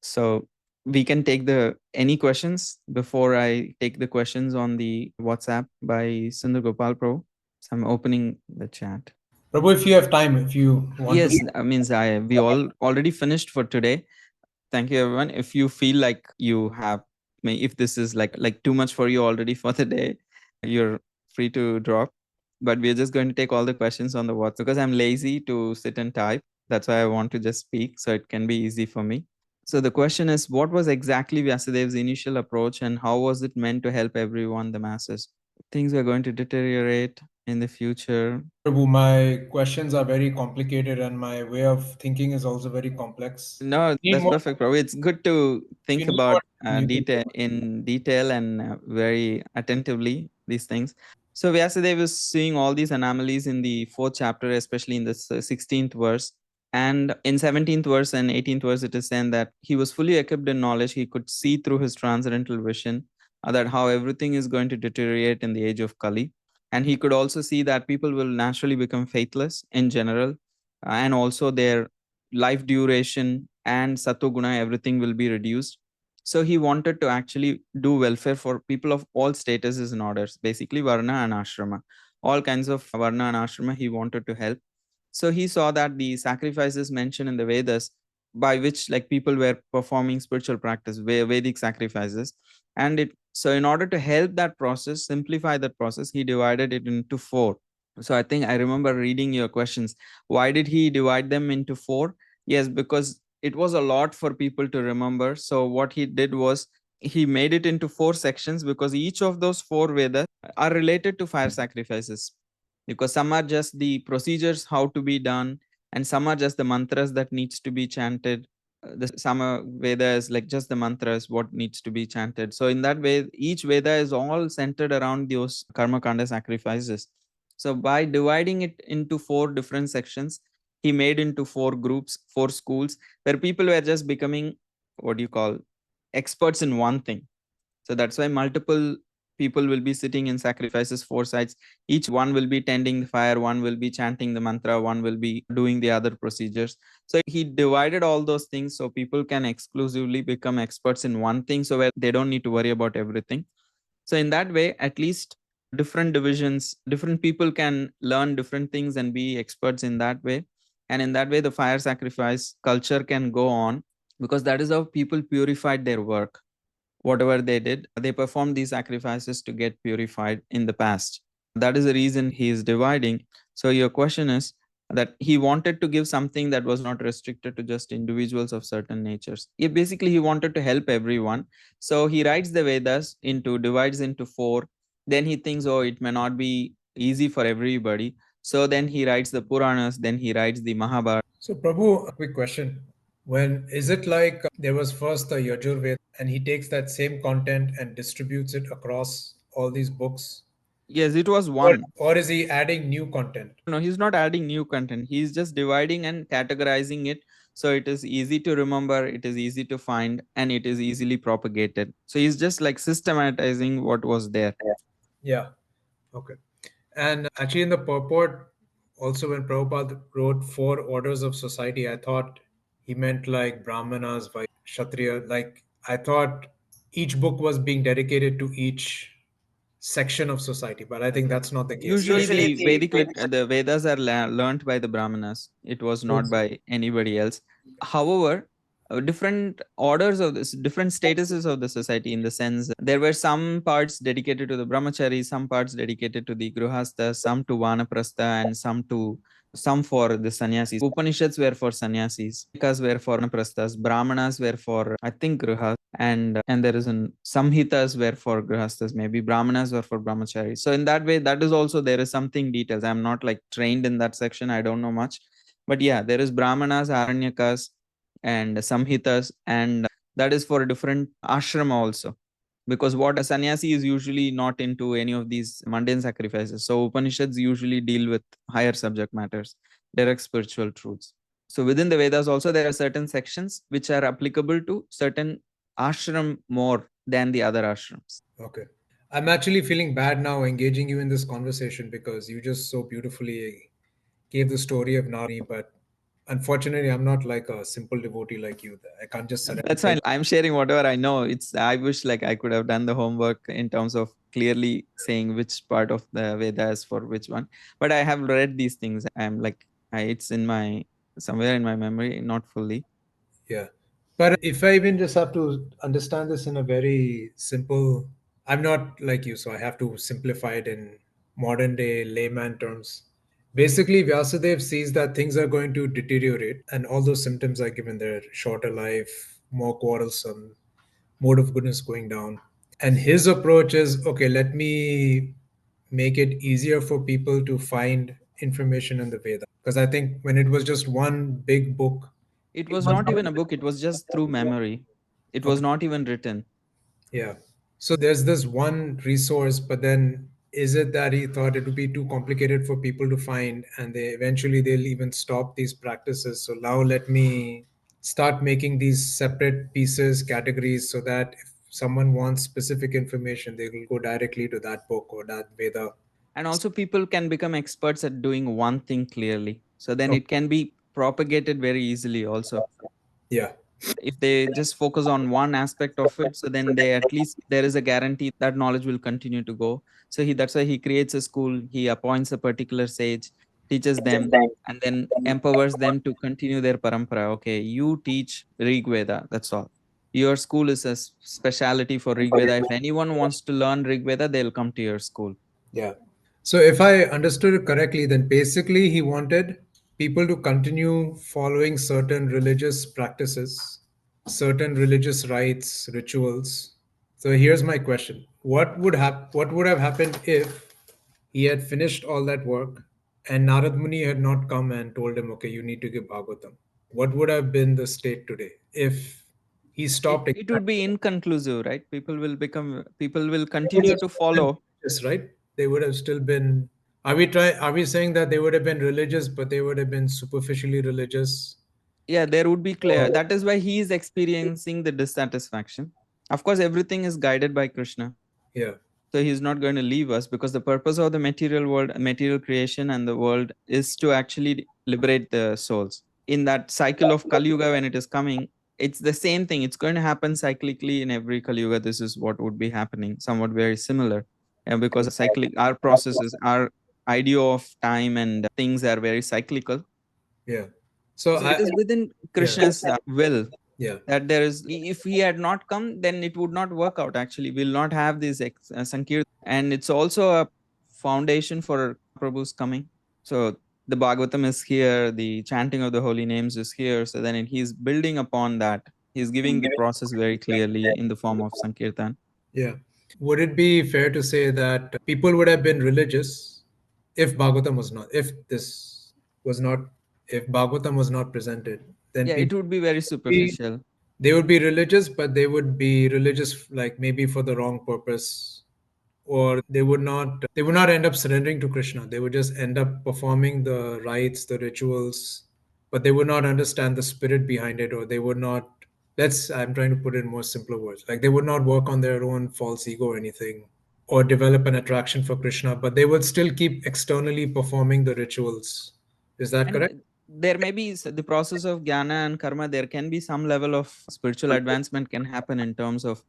So we can take any questions before I take the questions on the WhatsApp by Sundar Gopal Pro. So I'm opening the chat. Prabhu, if you have time, if you want yes, that means we all already finished for today. Thank you, everyone. If you feel like you have, if this is like too much for you already for the day, you're free to drop. But we're just going to take all the questions on the WhatsApp because I'm lazy to sit and type. That's why I want to just speak so it can be easy for me. So the question is, what was exactly Vyasadev's initial approach and how was it meant to help everyone, the masses? things were going to deteriorate in the future. Prabhu, my questions are very complicated and my way of thinking is also very complex. No, We need that's more, perfect, bro. It's good to we think need more about time, you think? detail and very attentively these things. So Vyasadeva is seeing all these anomalies in the fourth chapter, especially in the 16th verse. And in 17th verse and 18th verse, it is saying that he was fully equipped in knowledge. He could see through his transcendental vision that how everything is going to deteriorate in the age of Kali. And he could also see that people will naturally become faithless in general, and also their life duration and satoguna, everything will be reduced. So he wanted to actually do welfare for people of all statuses and orders, basically varna and ashrama, all kinds of varna and ashrama he wanted to help. So he saw that the sacrifices mentioned in the Vedas, by which like people were performing spiritual practice, Vedic sacrifices, and it so in order to help that process, simplify that process, he divided it into four. So I think I remember reading your questions. Why did he divide them into four? Yes, because it was a lot for people to remember. So what he did was he made it into four sections, because each of those four Vedas are related to fire sacrifices. Because some are just the procedures how to be done, and some are just the mantras that needs to be chanted. The Sama Veda is like just the mantras what needs to be chanted. So in that way, each Veda is all centered around those karma kanda sacrifices. So by dividing it into four different sections, he made into four groups, four schools, where people were just becoming, what do you call, experts in one thing. So that's why multiple people will be sitting in sacrifices, four sides. Each one will be tending the fire, one will be chanting the mantra, one will be doing the other procedures. So he divided all those things so people can exclusively become experts in one thing, so where they don't need to worry about everything. So in that way, at least different divisions, different people can learn different things and be experts in that way. And in that way, the fire sacrifice culture can go on, because that is how people purified their work. Whatever they did, they performed these sacrifices to get purified in the past. That is the reason he is dividing. So your question is that he wanted to give something that was not restricted to just individuals of certain natures. Basically, he wanted to help everyone. So he writes the Vedas into, divides into four. Then he thinks, oh, it may not be easy for everybody. So then he writes the Puranas, then he writes the Mahabharata. So, Prabhu, a quick question. When is it like there was first the Yajurveda and he takes that same content and distributes it across all these books? Yes, it was Or, one. or is he adding new content? No, he's not adding new content. He's just dividing and categorizing it. So it is easy to remember, it is easy to find, and it is easily propagated. So he's just like systematizing what was there. Yeah. Okay. And actually, in the purport, also when Prabhupada wrote four orders of society, I thought he meant like Brahmanas, Vaishya, Kshatriya. Like, I thought each book was being dedicated to each section of society, but I think that's not the case. Usually, the the Vedas are learnt by the Brahmanas. It was not by anybody else. However, different orders of this, different statuses of the society, in the sense there were some parts dedicated to the brahmachari, some parts dedicated to the grihastha, some to vanaprastha, and some for the sannyasis. Upanishads were for sannyasis, Vedas were for vanaprasthas, Brahmanas were for, I think, grihas, and there is an samhitas were for grihasthas, maybe Brahmanas were for brahmachari. So in that way, that is also, there is something details. I'm not like trained in that section, I don't know much, but yeah, there is Brahmanas, Aranyakas, and Samhitas, and that is for a different ashrama also. Because what a sannyasi is usually not into any of these mundane sacrifices. So Upanishads usually deal with higher subject matters, direct spiritual truths. So within the Vedas also, there are certain sections which are applicable to certain ashram more than the other ashrams. Okay. I'm actually feeling bad now engaging you in this conversation because you just so beautifully gave the story of Nari, but unfortunately, I'm not like a simple devotee like you. I can't just sit That's fine. I'm sharing whatever I know. I wish like I could have done the homework in terms of clearly saying which part of the Veda is for which one. But I have read these things. I'm like, it's in my, somewhere in my memory, not fully. Yeah. But if I even just have to understand this in a very simple, I'm not like you, so I have to simplify it in modern day layman terms. Basically, Vyasadev sees that things are going to deteriorate, and all those symptoms are given there: shorter life, more quarrelsome, mode of goodness going down. And his approach is okay, let me make it easier for people to find information in the Veda. Because I think when it was just one big book, It was not even a book, it was just through memory. It was okay, not even written. yeah. So there's this one resource, but then is it that he thought it would be too complicated for people to find, and they'll even stop these practices? So now let me start making these separate pieces, categories, so that if someone wants specific information, they will go directly to that book or that Veda. And also, people can become experts at doing one thing clearly. So then Oh, it can be propagated very easily also. yeah. If they just focus on one aspect of it, so then they at least there is a guarantee that knowledge will continue to go. So that's why he creates a school, he appoints a particular sage, teaches them, and then empowers them to continue their parampara. Okay, you teach Rig Veda, that's all. Your school is a speciality for Rig Veda. If anyone wants to learn Rig Veda, they'll come to your school. Yeah. So if I understood it correctly, then basically he wanted people to continue following certain religious practices, certain religious rites, rituals. So here's my question. What would have happened if he had finished all that work and Narad Muni had not come and told him, okay, you need to give Bhagavatam? What would have been the state today if he stopped It would be inconclusive, right? People will continue to follow. religious, right? They would have still been. Are we saying that they would have been religious, but they would have been superficially religious? Yeah, there would be clear. Or That is why he is experiencing the dissatisfaction. Of course, everything is guided by Krishna. yeah, So he's not going to leave us, because the purpose of the material world, material creation and the world is to actually liberate the souls. In that cycle of Kali Yuga, when it is coming, it's the same thing. It's going to happen cyclically in every Kali Yuga. This is what would be happening, somewhat very similar. Because cyclic, our processes, our idea of time and things are very cyclical. yeah. So So it is within yeah, Krishna's will yeah, that there is, if he had not come, then it would not work out. Actually, we'll not have this Sankirtan. And it's also a foundation for Prabhu's coming. So the Bhagavatam is here, the chanting of the holy names is here. So then he's building upon that. He's giving the process very clearly in the form of Sankirtan. yeah. Would it be fair to say that people would have been religious if Bhagavatam was not, was not, if Bhagavatam was not presented, then Yeah, it people would be very be, superficial. they would be religious, but they would be religious like maybe for the wrong purpose, or they would not end up surrendering to Krishna. They would just end up performing the rites, the rituals, but they would not understand the spirit behind it, or they would not. I'm trying to put it in more simpler words. Like they would not work on their own false ego or anything, or develop an attraction for Krishna, but they would still keep externally performing the rituals. Is that And correct? there may be the process of jnana and karma. There can be some level of spiritual advancement can happen in terms of,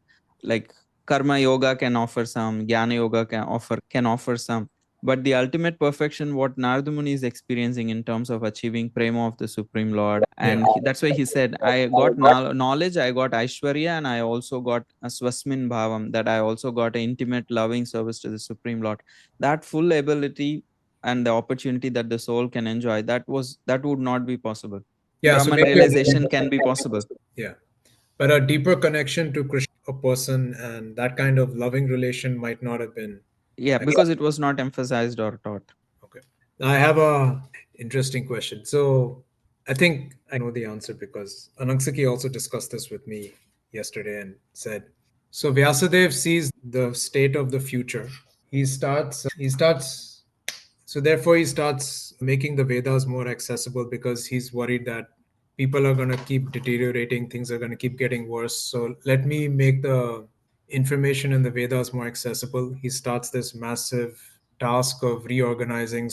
like, karma yoga can offer some, jnana yoga can offer some. But the ultimate perfection, what Narada Muni is experiencing in terms of achieving prema of the Supreme Lord, Yeah. and that's why he said, I got knowledge, I got Aishwarya, and I also got a Swasmin Bhavam, that I also got an intimate loving service to the Supreme Lord. That full ability and the opportunity that the soul can enjoy, that would not be possible. Yeah. So Brahman maybe realization can be possible. yeah. But a deeper connection to Krishna, a person, and that kind of loving relation might not have been. Yeah, because it was not emphasized or taught. Okay. Now I have a interesting question. So I think I know the answer because Anaksaki also discussed this with me yesterday and said, so Vyasadev sees the state of the future. So therefore he starts making the Vedas more accessible because he's worried that people are going to keep deteriorating, things are going to keep getting worse. So let me make the information in the Vedas more accessible. He starts this massive task of reorganizing,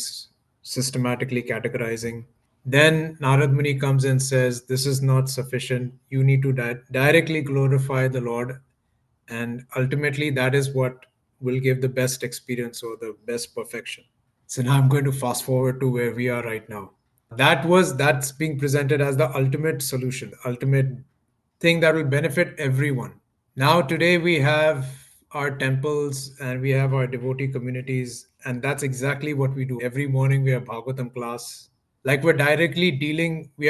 systematically categorizing. Then Narad Muni comes and says, this is not sufficient. You need to directly glorify the Lord. And ultimately, that is what will give the best experience or the best perfection. So now I'm going to fast forward to where we are right now. That's being presented as the ultimate solution, the ultimate thing that will benefit everyone. Now today we have our temples and we have our devotee communities, and that's exactly what we do. Every morning we have Bhagavatam class. Like we are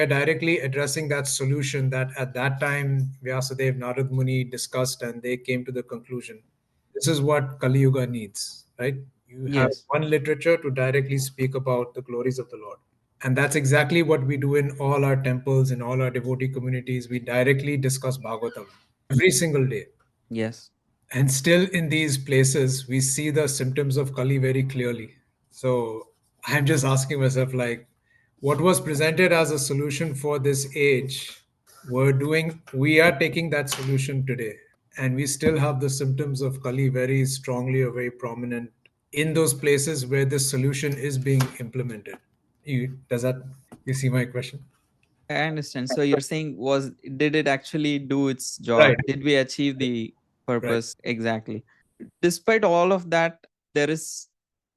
directly addressing that solution that at that time Vyasadev, Narad Muni discussed, and they came to the conclusion. This is what Kali Yuga needs, right? You have Yes. one literature to directly speak about the glories of the Lord. And that's exactly what we do in all our temples, in all our devotee communities. We directly discuss Bhagavatam every single day. Yes. And still in these places, we see the symptoms of Kali very clearly. So I'm just asking myself, like, what was presented as a solution for this age, we are taking that solution today. And we still have the symptoms of Kali very strongly or very prominent in those places where this solution is being implemented. You see my question? I understand. So you're saying, did it actually do its Right, job? Did we achieve the right. purpose exactly? Despite all of that, there is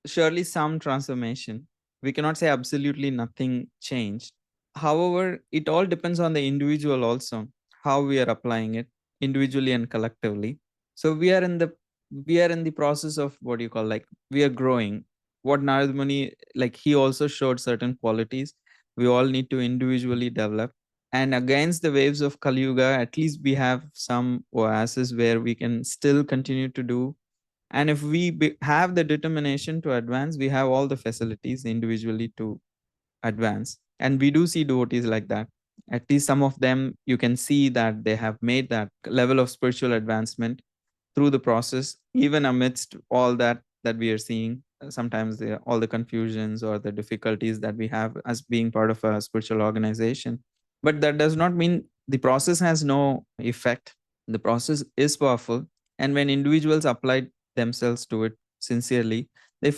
surely some transformation. We cannot say absolutely nothing changed. However, it all depends on the individual also, how we are applying it individually and collectively. So we are in the process of what you call, like, we are growing. What Narada Muni, like, he also showed certain qualities we all need to individually develop. And against the waves of Kali Yuga, at least we have some oasis where we can still continue to do. And if we have the determination to advance, we have all the facilities individually to advance. And we do see devotees like that. At least some of them, you can see that they have made that level of spiritual advancement through the process, even amidst all that we are seeing. Sometimes all the confusions or the difficulties that we have as being part of a spiritual organization. But that does not mean the process has no effect. The process is powerful. And when individuals apply themselves to it sincerely, the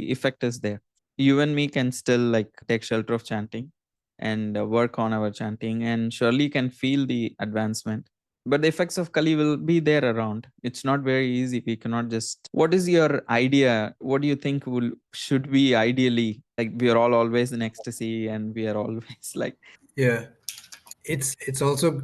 effect is there. You and me can still, like, take shelter of chanting and work on our chanting, and surely can feel the advancement. But the effects of Kali will be there around. It's not very easy. We cannot just. What is your idea? What do you think should be ideally? Like, we are all always in ecstasy, and we are always like. Yeah. It's also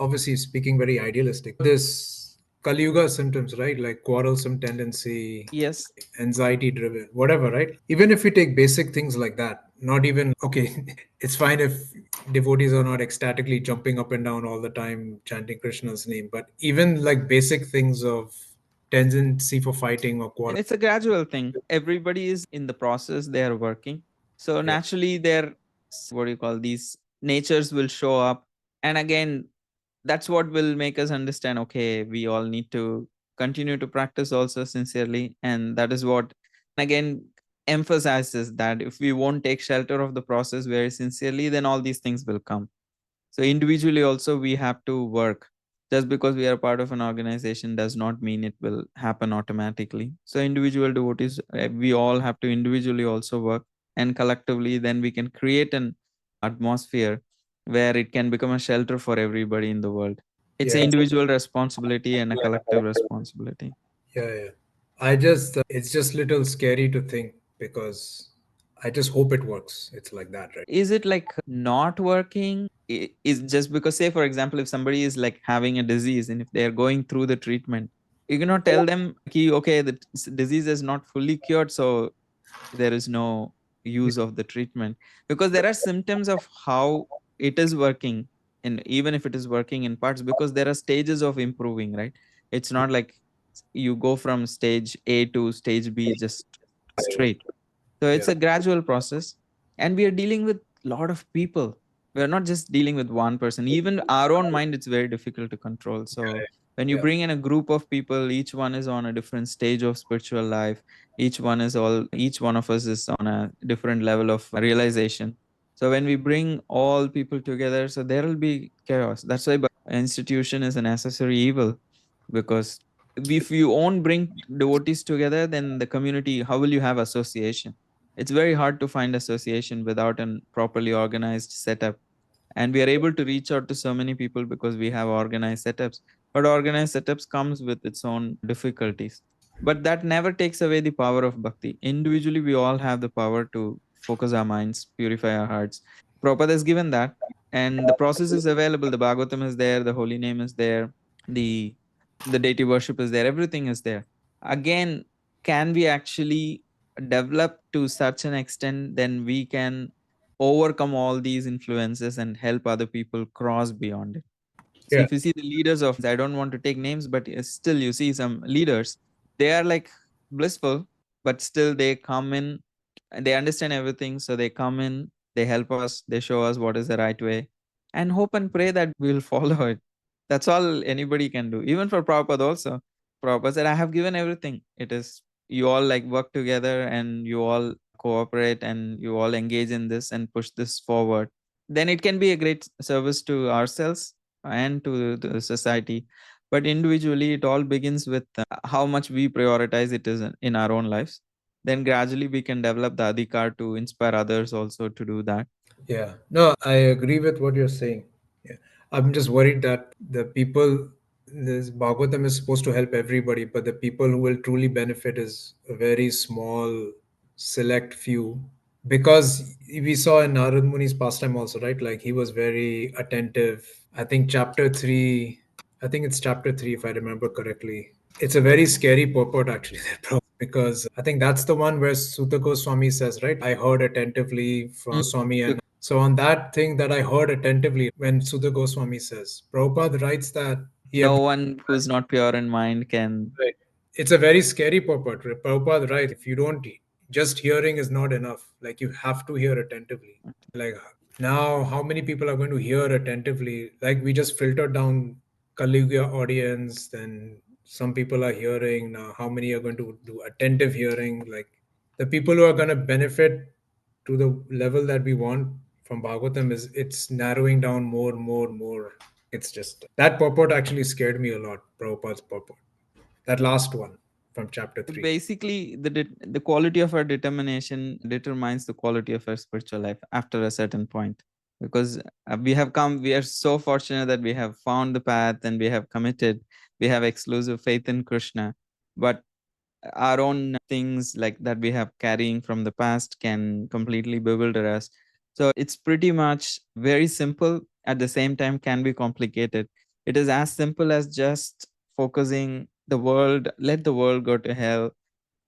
obviously speaking very idealistic. This Kali Yuga symptoms, right? Like quarrelsome tendency, Yes. anxiety driven, whatever, right? Even if we take basic things like that, not even, okay, it's fine if devotees are not ecstatically jumping up and down all the time chanting Krishna's name, but even like basic things of tendency for fighting or And quarrel. it's a gradual thing. Everybody is in the process, they are working. So Yeah. naturally, their, what do you call, these natures will show up. And again, that's what will make us understand, okay, we all need to continue to practice also sincerely. And that is what, again, emphasizes that if we won't take shelter of the process very sincerely, then all these things will come. So individually also we have to work. Just because we are part of an organization does not mean it will happen automatically. So individual devotees, we all have to individually also work, and collectively then we can create an atmosphere where it can become a shelter for everybody in the world. It's an Yeah. individual responsibility and a collective responsibility. Yeah. Yeah. It's just little scary to think because I just hope it works. It's like that, right? Is it like not working? Is just because, say, for example, if somebody is like having a disease and if they are going through the treatment, you cannot tell them, okay, the disease is not fully cured, so there is no use of the treatment. Because there are symptoms of how it is working, and even if it is working in parts, because there are stages of improving, right? It's not like you go from stage A to stage B just straight. So it's Yeah. a gradual process, and we are dealing with a lot of people. We are not just dealing with one person. Even our own mind, it's very difficult to control. So when you Yeah. bring in a group of people, each one is on a different stage of spiritual life. Each one of us is on a different level of realization. So when we bring all people together, so there will be chaos. That's why institution is a necessary evil, because if you won't bring devotees together, then the community, how will you have association? It's very hard to find association without a properly organized setup. And we are able to reach out to so many people because we have organized setups. But organized setups comes with its own difficulties. But that never takes away the power of bhakti. Individually, we all have the power to focus our minds, purify our hearts. Prabhupada has given that, and the process is available. The Bhagavatam is there, the holy name is there, the the deity worship is there, everything is there. Again, can we actually develop to such an extent, then we can overcome all these influences and help other people cross beyond it. See, Yeah. if you see the leaders of, I don't want to take names, but still you see some leaders, they are like blissful, but still they come in and they understand everything. So they come in, they help us, they show us what is the right way, and hope and pray that we'll follow it. That's all anybody can do. Even for Prabhupada also. Prabhupada said, I have given everything. It is you all like work together and you all cooperate and you all engage in this and push this forward. Then it can be a great service to ourselves and to the society. But individually, it all begins with how much we prioritize it is in our own lives. Then gradually we can develop the adhikar to inspire others also to do that. Yeah, no, I agree with what you're saying. Yeah. I'm just worried that the people, this Bhagavatam is supposed to help everybody, but the people who will truly benefit is a very small, select few. Because we saw in Narad Muni's pastime also, right? Like he was very attentive. I think chapter three, I think it's chapter three, if I remember correctly. It's a very scary purport actually, because I think that's the one where Sutta Goswami says, right? I heard attentively from Goswami, and so on that thing that I heard attentively when Sutta Goswami says, Prabhupada writes that No one who's not pure in mind can. right. It's a very scary purport. Prabhupada writes, if you don't, just hearing is not enough. Like you have to hear attentively. Like now, how many people are going to hear attentively? Like we just filtered down Kali Yuga audience, then some people are hearing. Now how many are going to do attentive hearing? Like the people who are going to benefit to the level that we want from Bhagavatam is it's narrowing down more. It's just that purport actually scared me a lot, Prabhupada's purport. That last one from chapter 3. Basically, the quality of our determination determines the quality of our spiritual life after a certain point. Because we are so fortunate that we have found the path and we have committed, we have exclusive faith in Krishna. But our own things like that we have carrying from the past can completely bewilder us. So it's pretty much very simple, at the same time can be complicated. It is as simple as just focusing the world, let the world go to hell.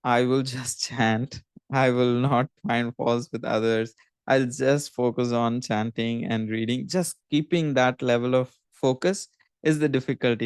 I will just chant. I will not find faults with others. I'll just focus on chanting and reading. Just keeping that level of focus is the difficult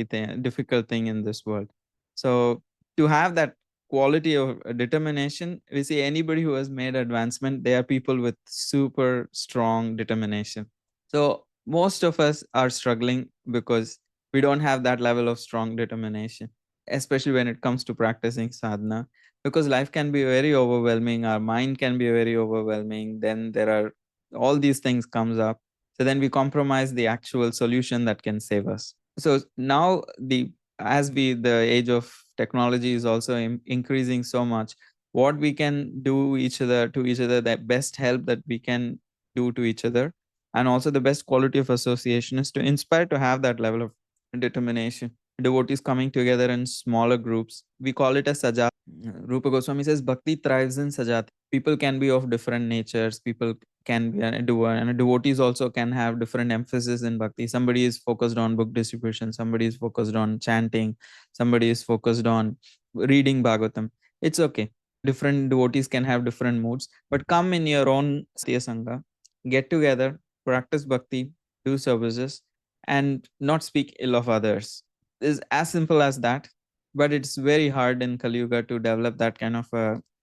thing in this world. So to have that quality of determination, we see anybody who has made advancement, they are people with super strong determination. So most of us are struggling because we don't have that level of strong determination, especially when it comes to practicing sadhana, because life can be very overwhelming, our mind can be very overwhelming, then there are all these things comes up, so then we compromise the actual solution that can save us. So now the age of technology is also increasing so much, what we can do each other, the best help that we can do to each other, and also the best quality of association is to inspire to have that level of determination. Devotees coming together in smaller groups, we call it as sajat. Rupa Goswami says bhakti thrives in sajat. People can be of different natures, people can be a doer, and devotees also can have different emphasis in bhakti. Somebody is focused on book distribution, somebody is focused on chanting, somebody is focused on reading Bhagavatam. It's okay. Different devotees can have different moods, but come in your own sangha, get together, practice bhakti, do services, and not speak ill of others. Is as simple as that, but it's very hard in Kali Yuga to develop that kind of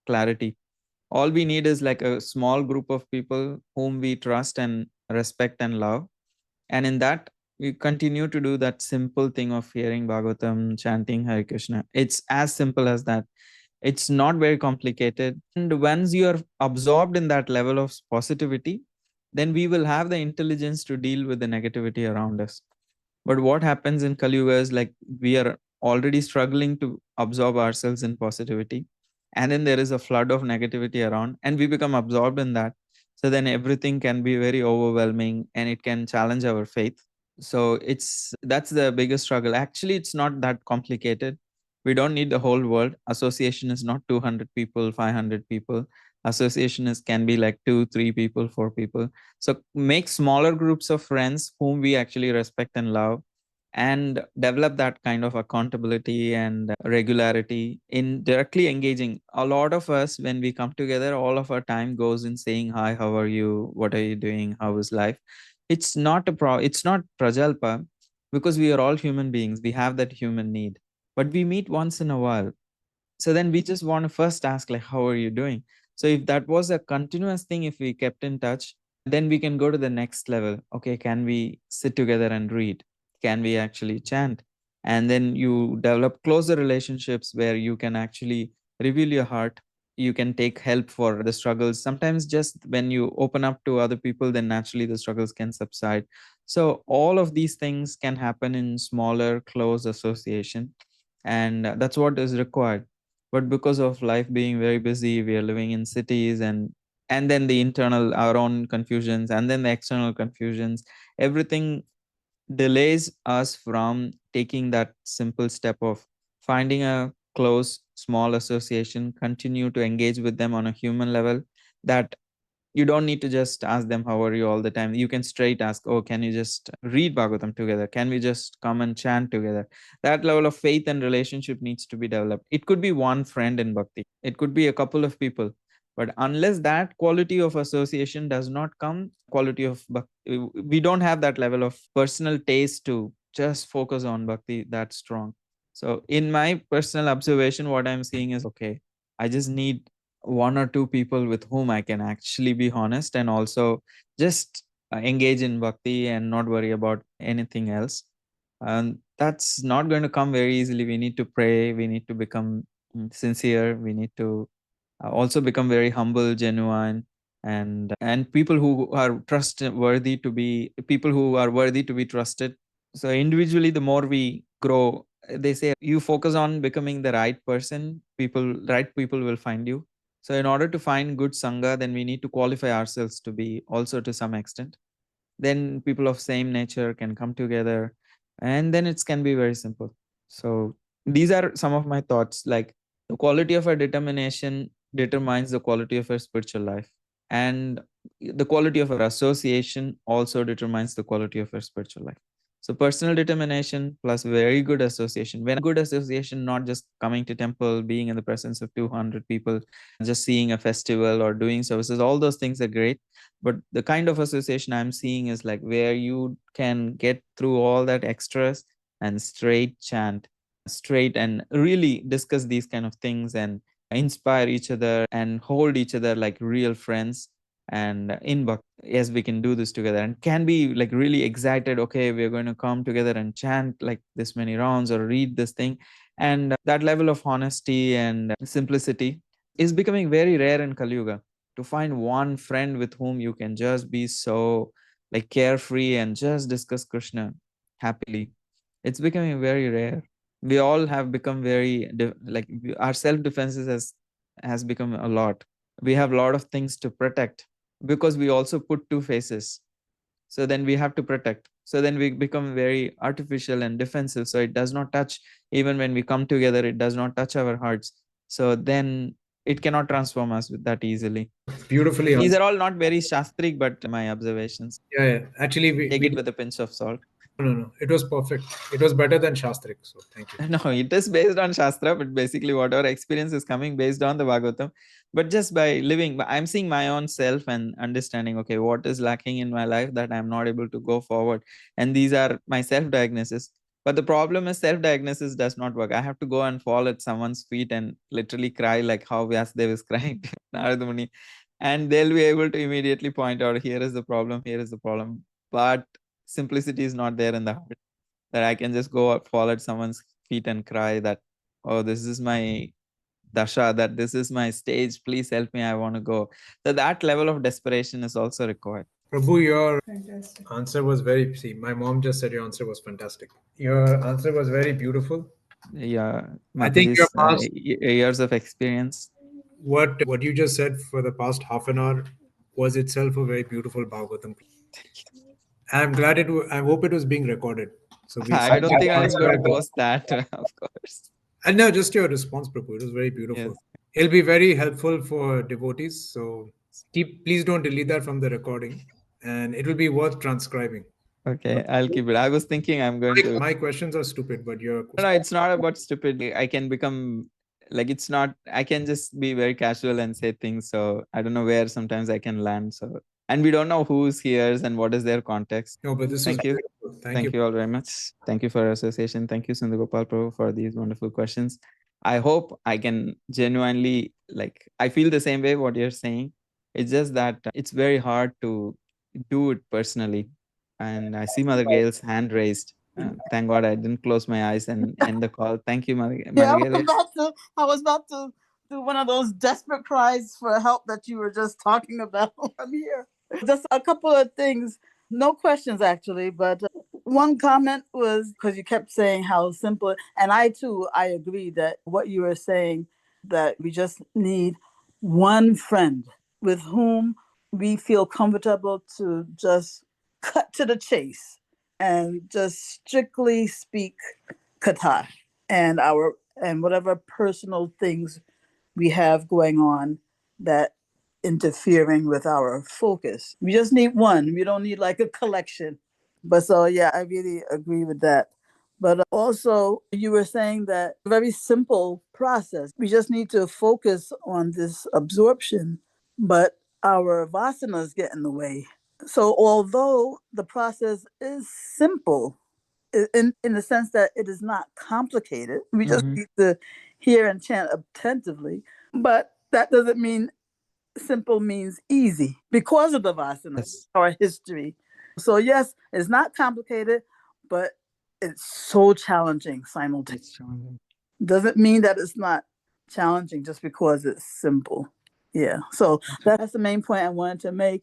clarity. All we need is like a small group of people whom we trust and respect and love. And in that, we continue to do that simple thing of hearing Bhagavatam, chanting Hare Krishna. It's as simple as that. It's not very complicated. And once you are absorbed in that level of positivity, then we will have the intelligence to deal with the negativity around us. But what happens in Kali Yuga is like we are already struggling to absorb ourselves in positivity. And then there is a flood of negativity around, and we become absorbed in that. So then everything can be very overwhelming and it can challenge our faith. So that's the biggest struggle. Actually, it's not that complicated. We don't need the whole world. Association is not 200 people, 500 people. Association is can be like 2, 3 people, 4 people. So make smaller groups of friends whom we actually respect and love, and develop that kind of accountability and regularity in directly engaging. A lot of us, when we come together, all of our time goes in saying, hi, how are you? What are you doing? How is life? It's not prajalpa, because we are all human beings. We have that human need. But we meet once in a while. So then we just want to first ask, like, how are you doing? So if that was a continuous thing, if we kept in touch, then we can go to the next level. Okay, can we sit together and read? Can we actually chant? And then you develop closer relationships where you can actually reveal your heart. You can take help for the struggles. Sometimes just when you open up to other people, then naturally the struggles can subside. So all of these things can happen in smaller, close association. And that's what is required. But because of life being very busy, we are living in cities, and then the internal, our own confusions, and then the external confusions, everything delays us from taking that simple step of finding a close small association, continue to engage with them on a human level, that you don't need to just ask them how are you all the time. You can straight ask, oh, can you just read Bhagavatam together? Can we just come and chant together? That level of faith and relationship needs to be developed. It could be one friend in bhakti, it could be a couple of people, but unless that quality of association does not come, quality of bhakti, we don't have that level of personal taste to just focus on bhakti that strong. So in my personal observation, what I'm seeing is, okay, I just need one or two people with whom I can actually be honest, and also just engage in bhakti and not worry about anything else. And that's not going to come very easily. We need to pray, we need to become sincere, we need to also become very humble, genuine, and people who are trustworthy to be people who are worthy to be trusted. So individually, the more we grow, they say you focus on becoming the right person, right people will find you. So in order to find good sangha, then we need to qualify ourselves to be also to some extent. Then people of same nature can come together, and then it can be very simple. So these are some of my thoughts. Like, the quality of our determination determines the quality of our spiritual life, and the quality of our association also determines the quality of our spiritual life. So personal determination plus very good association. When good association, not just coming to temple, being in the presence of 200 people, just seeing a festival or doing services, all those things are great. But the kind of association I'm seeing is like where you can get through all that extras and straight chant, straight, and really discuss these kind of things and inspire each other and hold each other like real friends. And in Bhakti, yes, we can do this together and can be like really excited. Okay, we're going to come together and chant like this many rounds or read this thing. And that level of honesty and simplicity is becoming very rare in Kali Yuga. To find one friend with whom you can just be so like carefree and just discuss Krishna happily, it's becoming very rare. We all have become very our self defenses has become a lot. We have a lot of things to protect because we also put two faces. So then we have to protect. So then we become very artificial and defensive. So it does not touch, even when we come together, it does not touch our hearts. So then it cannot transform us with that easily. Beautifully These answered. are all not very shastric, but my observations. Yeah, yeah. Actually, Take we it with a pinch of salt. no. It was perfect. It was better than Shastrik. So thank you. No, it is based on Shastra, but basically whatever experience is coming based on the Bhagavatam. But just by living, I'm seeing my own self and understanding, okay, what is lacking in my life that I'm not able to go forward. And these are my self-diagnosis. But the problem is self-diagnosis does not work. I have to go and fall at someone's feet and literally cry like how Vyasadev is crying to Narada Muni. And they'll be able to immediately point out, here is the problem, here is the problem. But simplicity is not there in the heart, that I can just go up, fall at someone's feet and cry that, oh, this is my dasha, that this is my stage, please help me, I want to go. So that level of desperation is also required. Prabhu, your answer was very. See, my mom just said your answer was fantastic. Your answer was very beautiful. Yeah, I think your Mataji's past years of experience. what you just said for the past half an hour was itself a very beautiful Bhagavatam. I'm glad it. I hope it was being recorded. So we. I don't think I'm answer going to like that. post that, of course. And no, just your response, Prabhu. It was very beautiful. Yes. It'll be very helpful for devotees. So please don't delete that from the recording, and it will be worth transcribing. Okay, I'll keep it. I was thinking I'm going to. My questions are stupid, but your No, it's not about stupid. I can become like, it's not, I can just be very casual and say things. So I don't know where sometimes I can land. So, and we don't know who's hears and what is their context. no, but this Thank was you. beautiful. Thank Thank you. you all very much. Thank you for your association. Thank you, Sundar Gopal Prabhu, for these wonderful questions. I hope I can genuinely, like, I feel the same way what you're saying. It's just that it's very hard to do it personally. And I see Mother Gail's hand raised. Thank God I didn't close my eyes and end the call. Thank you, Mother Gail. I was about to do one of those desperate cries for help that you were just talking about. I'm here. Just a couple of things. No questions, actually, but one comment was because you kept saying how simple, and I too, I agree that what you were saying, that we just need one friend with whom we feel comfortable to just cut to the chase and just strictly speak kata and whatever personal things we have going on that interfering with our focus. We just need one. We don't need like a collection. But so yeah, I really agree with that. But also, you were saying that very simple process. We just need to focus on this absorption, but our vasanas get in the way. So although the process is simple, in the sense that it is not complicated, we just need to hear and chant attentively. But that doesn't mean simple means easy because of the vasana or history. So yes, it's not complicated, but it's so challenging simultaneously. Doesn't mean that it's not challenging just because it's simple. Yeah. So that's the main point I wanted to make.